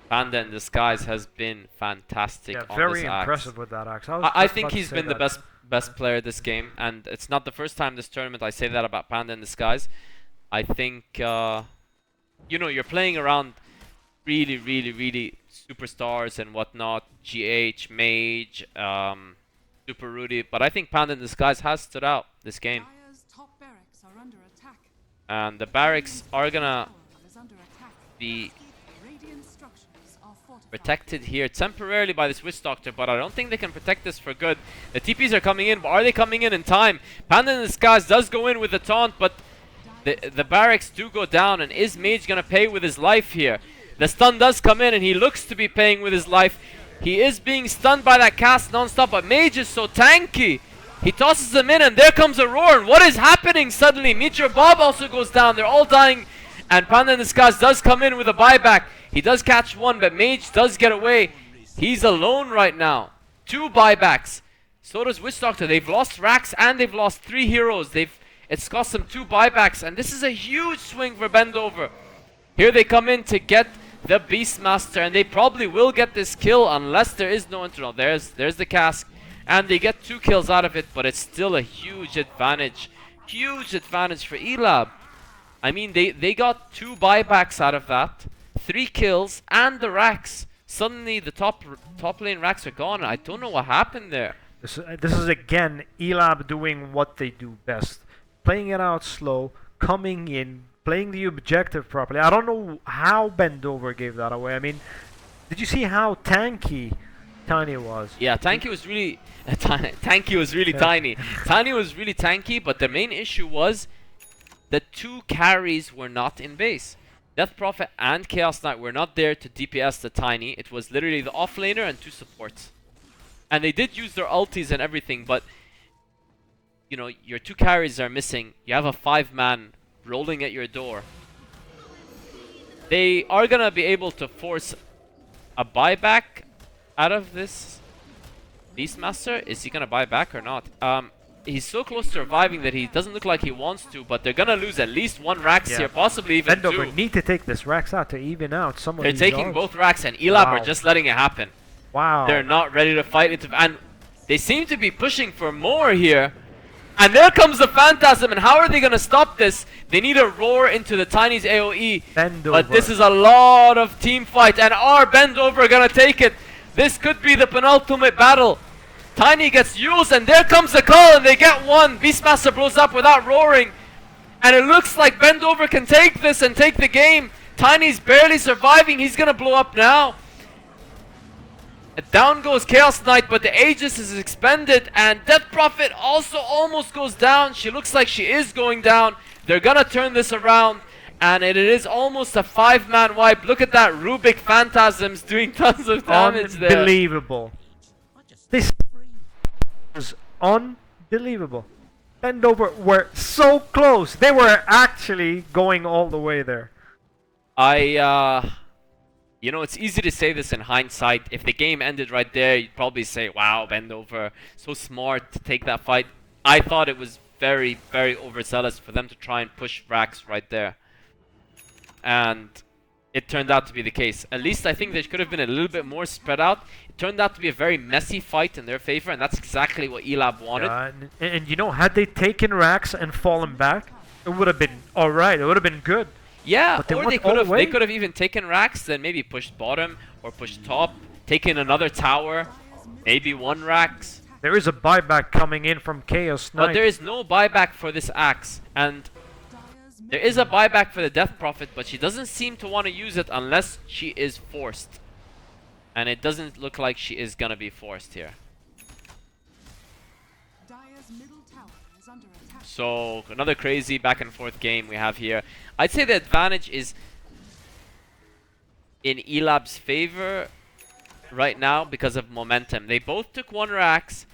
Panda in Disguise has been fantastic on very this axe. impressive with that axe. I think he's been the best player this game, and it's not the first time this tournament I say that about Panda in Disguise. I think, you know, you're playing around really superstars and whatnot, GH, Mage, Super Rudy, but I think Panda in Disguise has stood out this game. And the barracks are gonna be protected here temporarily by this Witch Doctor, but I don't think they can protect this for good. The TPs are coming in, but are they coming in time? Panda in Disguise does go in with the taunt, but the barracks do go down, and is Mage gonna pay with his life here? The stun does come in, and he looks to be paying with his life. He is being stunned by that cast non-stop, but Mage is so tanky. He tosses him in, and there comes a roar. And what is happening suddenly? Meteor Bob also goes down. They're all dying, and Panda in Disguise does come in with a buyback. He does catch one, but Mage does get away. He's alone right now. 2 buybacks. So does Witch Doctor. They've lost Rax and they've lost 3 heroes. It's cost them 2 buybacks, and this is a huge swing for Bendover. Here they come in to get the Beastmaster, and they probably will get this kill unless there is no internal. There's the cask, and they get 2 kills out of it, but it's still a huge advantage. Huge advantage for Elab. I mean, they got 2 buybacks out of that, 3 kills, and the Rax. Suddenly the top lane Rax are gone. I don't know what happened there. This is again Elab doing what they do best. Playing it out slow, coming in, playing the objective properly. I don't know how Bendover gave that away. I mean, did you see how tanky Tiny was? Yeah, Tanky was really Tanky was really tiny. Tiny was really tanky, but the main issue was the 2 carries were not in base. Death Prophet and Chaos Knight were not there to DPS the Tiny. It was literally the offlaner and 2 supports. And they did use their ultis and everything, but you know, your 2 carries are missing. You have a 5-man rolling at your door. They are gonna be able to force a buyback out of this Beastmaster. Is he gonna buy back or not? He's so close to reviving that he doesn't look like he wants to, but they're gonna lose at least 1 Rax here, possibly even Bendover 2. need to take this Rax out to even out some of They're these taking odds. both Rax, and Elab Wow. are just letting it happen. Wow. They're not ready to fight into, and they seem to be pushing for more here. And there comes the Phantasm, and how are they gonna stop this? They need a roar into the Tiny's AoE. Bendover. But this is a lot of team fight, and are Bendover gonna take it? This could be the penultimate battle. Tiny gets used, and there comes the call, and they get 1. Beastmaster blows up without roaring. And it looks like Bendover can take this and take the game. Tiny's barely surviving. He's gonna blow up now. Down goes Chaos Knight, but the Aegis is expended, and Death Prophet also almost goes down. She looks like she is going down. They're gonna turn this around, and it is almost a 5-man wipe. Look at that Rubik Phantasms doing tons of damage there. Unbelievable. This was unbelievable. Bendover were so close. They were actually going all the way there. You know, it's easy to say this in hindsight. If the game ended right there, you'd probably say, wow, Bendover, so smart to take that fight. I thought it was very, very overzealous for them to try and push Rax right there. And it turned out to be the case. At least I think they could have been a little bit more spread out. It turned out to be a very messy fight in their favor, and that's exactly what Elab wanted. And you know, had they taken Rax and fallen back, it would have been alright. It would have been good. Yeah, But they or went all the way. they could have even taken Rax, then maybe pushed bottom or pushed top, taken another tower, maybe 1 Rax. There is a buyback coming in from Chaos Knight. But there is no buyback for this axe, and there is a buyback for the Death Prophet, but she doesn't seem to want to use it unless she is forced. And it doesn't look like she is gonna be forced here. Dire's middle tower is under attack. So another crazy back and forth game we have here. I'd say the advantage is in Elab's favor right now because of momentum. They both took 1 Rax.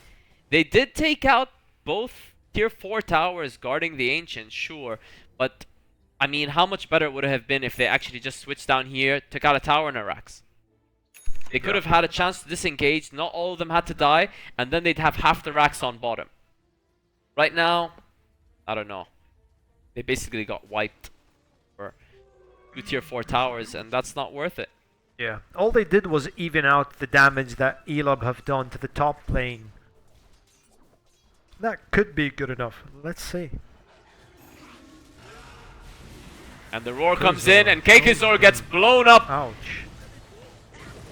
They did take out both tier 4 towers guarding the Ancient, sure. But, I mean, how much better would it have been if they actually just switched down here, took out a tower and a Rax? They could have had a chance to disengage, not all of them had to die, and then they'd have half the Rax on bottom. Right now, I don't know. They basically got wiped for 2 tier 4 towers, and that's not worth it. Yeah. All they did was even out the damage that Elab have done to the top lane. That could be good enough. Let's see. And the roar comes in, and Kekizor gets blown up. Ouch.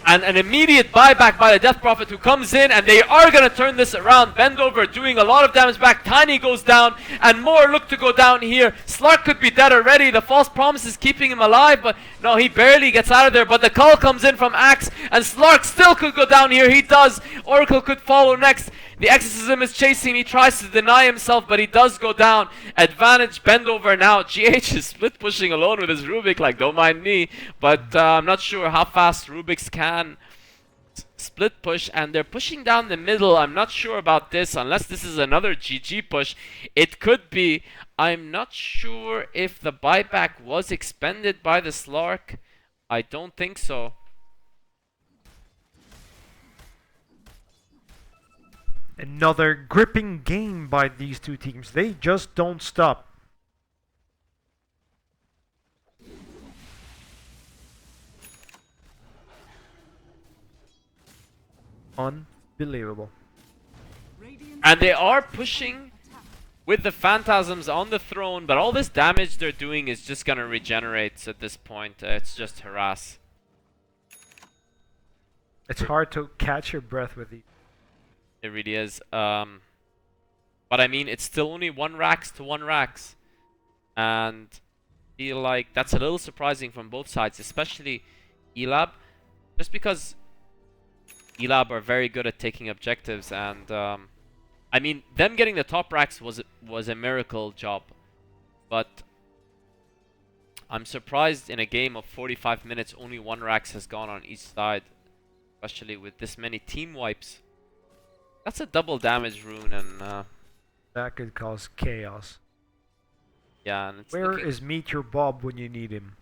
And an immediate buyback by the Death Prophet, who comes in, and they are going to turn this around. Bendover doing a lot of damage back. Tiny goes down, and more look to go down here. Slark could be dead already. The false promise is keeping him alive, but no, he barely gets out of there. But the call comes in from Axe, and Slark still could go down here. He does. Oracle could follow next. The Exorcism is chasing. He tries to deny himself, but he does go down. Advantage Bendover now. GH is split pushing alone with his Rubik, like, don't mind me. But I'm not sure how fast Rubiks can split push, and they're pushing down the middle. I'm not sure about this, unless this is another GG push. It could be. I'm not sure if the buyback was expended by the Slark. I don't think so. Another gripping game by these two teams. They just don't stop. Unbelievable. And they are pushing with the Phantasms on the throne, but all this damage they're doing is just gonna regenerate at this point. It's just harass. It's hard to catch your breath with these. It really is. But I mean, it's still only 1 Rax to 1 Rax. And I feel like that's a little surprising from both sides, especially Elab. Just because Elab are very good at taking objectives, and I mean, them getting the top Rax was a miracle job. But I'm surprised in a game of 45 minutes only 1 Rax has gone on each side. Especially with this many team wipes. That's a double damage rune, and that could cause chaos. yeah, and it's Where is Meteor Bob when you need him?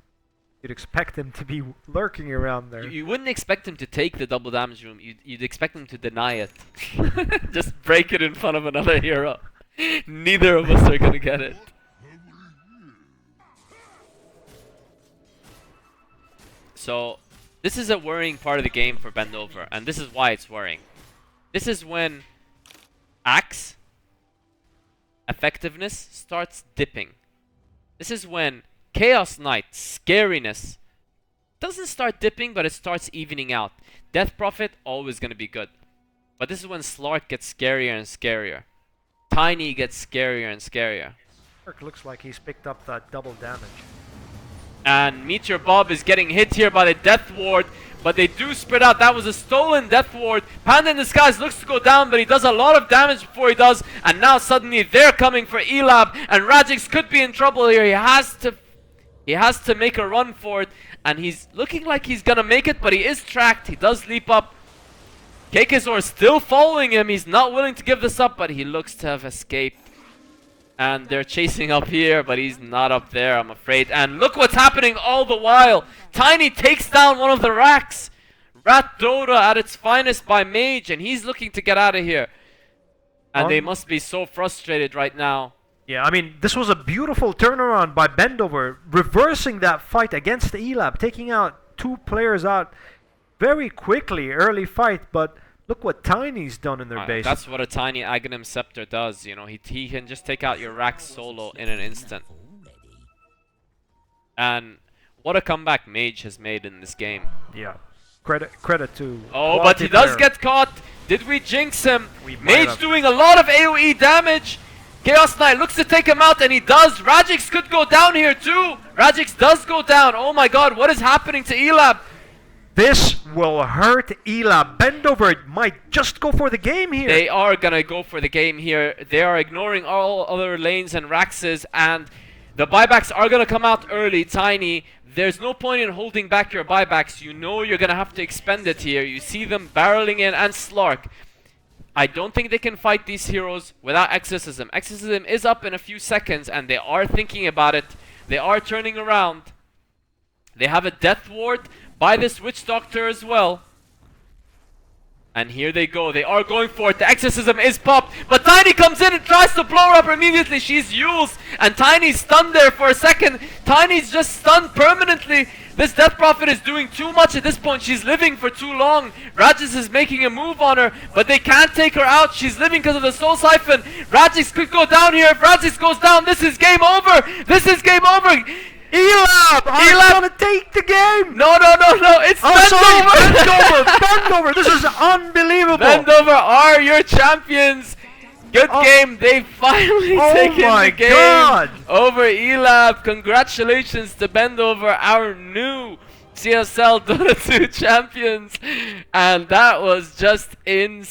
You'd expect him to be lurking around there. you wouldn't expect him to take the double damage rune. You'd expect him to deny it. Just break it in front of another hero. Neither of us are gonna get it. So this is a worrying part of the game for Bendover, and this is why it's worrying. This is when Axe effectiveness starts dipping. This is when Chaos Knight scariness doesn't start dipping, but it starts evening out. Death Prophet always gonna be good, but this is when Slark gets scarier and scarier. Tiny gets scarier and scarier. Slark looks like he's picked up that double damage. And Meteor Bob is getting hit here by the Death Ward, but they do spread out. That was a stolen Death Ward. Panda in Disguise looks to go down, but he does a lot of damage before he does. And now suddenly they're coming for Elab, and Radix could be in trouble here. He has to make a run for it, and he's looking like he's gonna make it, but he is tracked. He does leap up. Kekazor still following him. He's not willing to give this up, but he looks to have escaped. And they're chasing up here, but he's not up there, I'm afraid. And look what's happening all the while. Tiny takes down one of the racks. Rat Dota at its finest by Mage, and he's looking to get out of here. And they must be so frustrated right now. Yeah, I mean, this was a beautiful turnaround by Bendover, reversing that fight against Elab, taking out 2 players out very quickly, early fight, but look what Tiny's done in their base. That's what a Tiny Aghanim Scepter does, you know. He can just take out your rack solo in an instant. And what a comeback Mage has made in this game. Yeah. Credit to... Oh, but he does get caught. Did we jinx him? Mage doing a lot of AoE damage. Chaos Knight looks to take him out, and he does. Radix could go down here too. Radix does go down. Oh my god, what is happening to Elab? This will hurt Elab. Bendover might just go for the game here. They are gonna go for the game here. They are ignoring all other lanes and Raxes, and the buybacks are gonna come out early. Tiny, there's no point in holding back your buybacks. You know you're gonna have to expend it here. You see them barreling in, and Slark. I don't think they can fight these heroes without Exorcism. Exorcism is up in a few seconds, and they are thinking about it. They are turning around. They have a Death Ward by this Witch Doctor as well. And here they go. They are going for it. The Exorcism is popped, but Tiny comes in and tries to blow her up immediately. She's Yules, and Tiny's stunned there for a second. Tiny's just stunned permanently. This Death Prophet is doing too much at this point. She's living for too long. Rajis is making a move on her, but they can't take her out. She's living because of the Soul Siphon. Rajis could go down here. If Rajis goes down, this is game over. This is game over. Elab! I'm gonna take the game! No, it's Bendover! Bendover! This is unbelievable! Bendover are your champions! Good game, they've finally taken the game over Elab. Congratulations to Bendover, our new CSL Dota 2 champions. And that was just insane.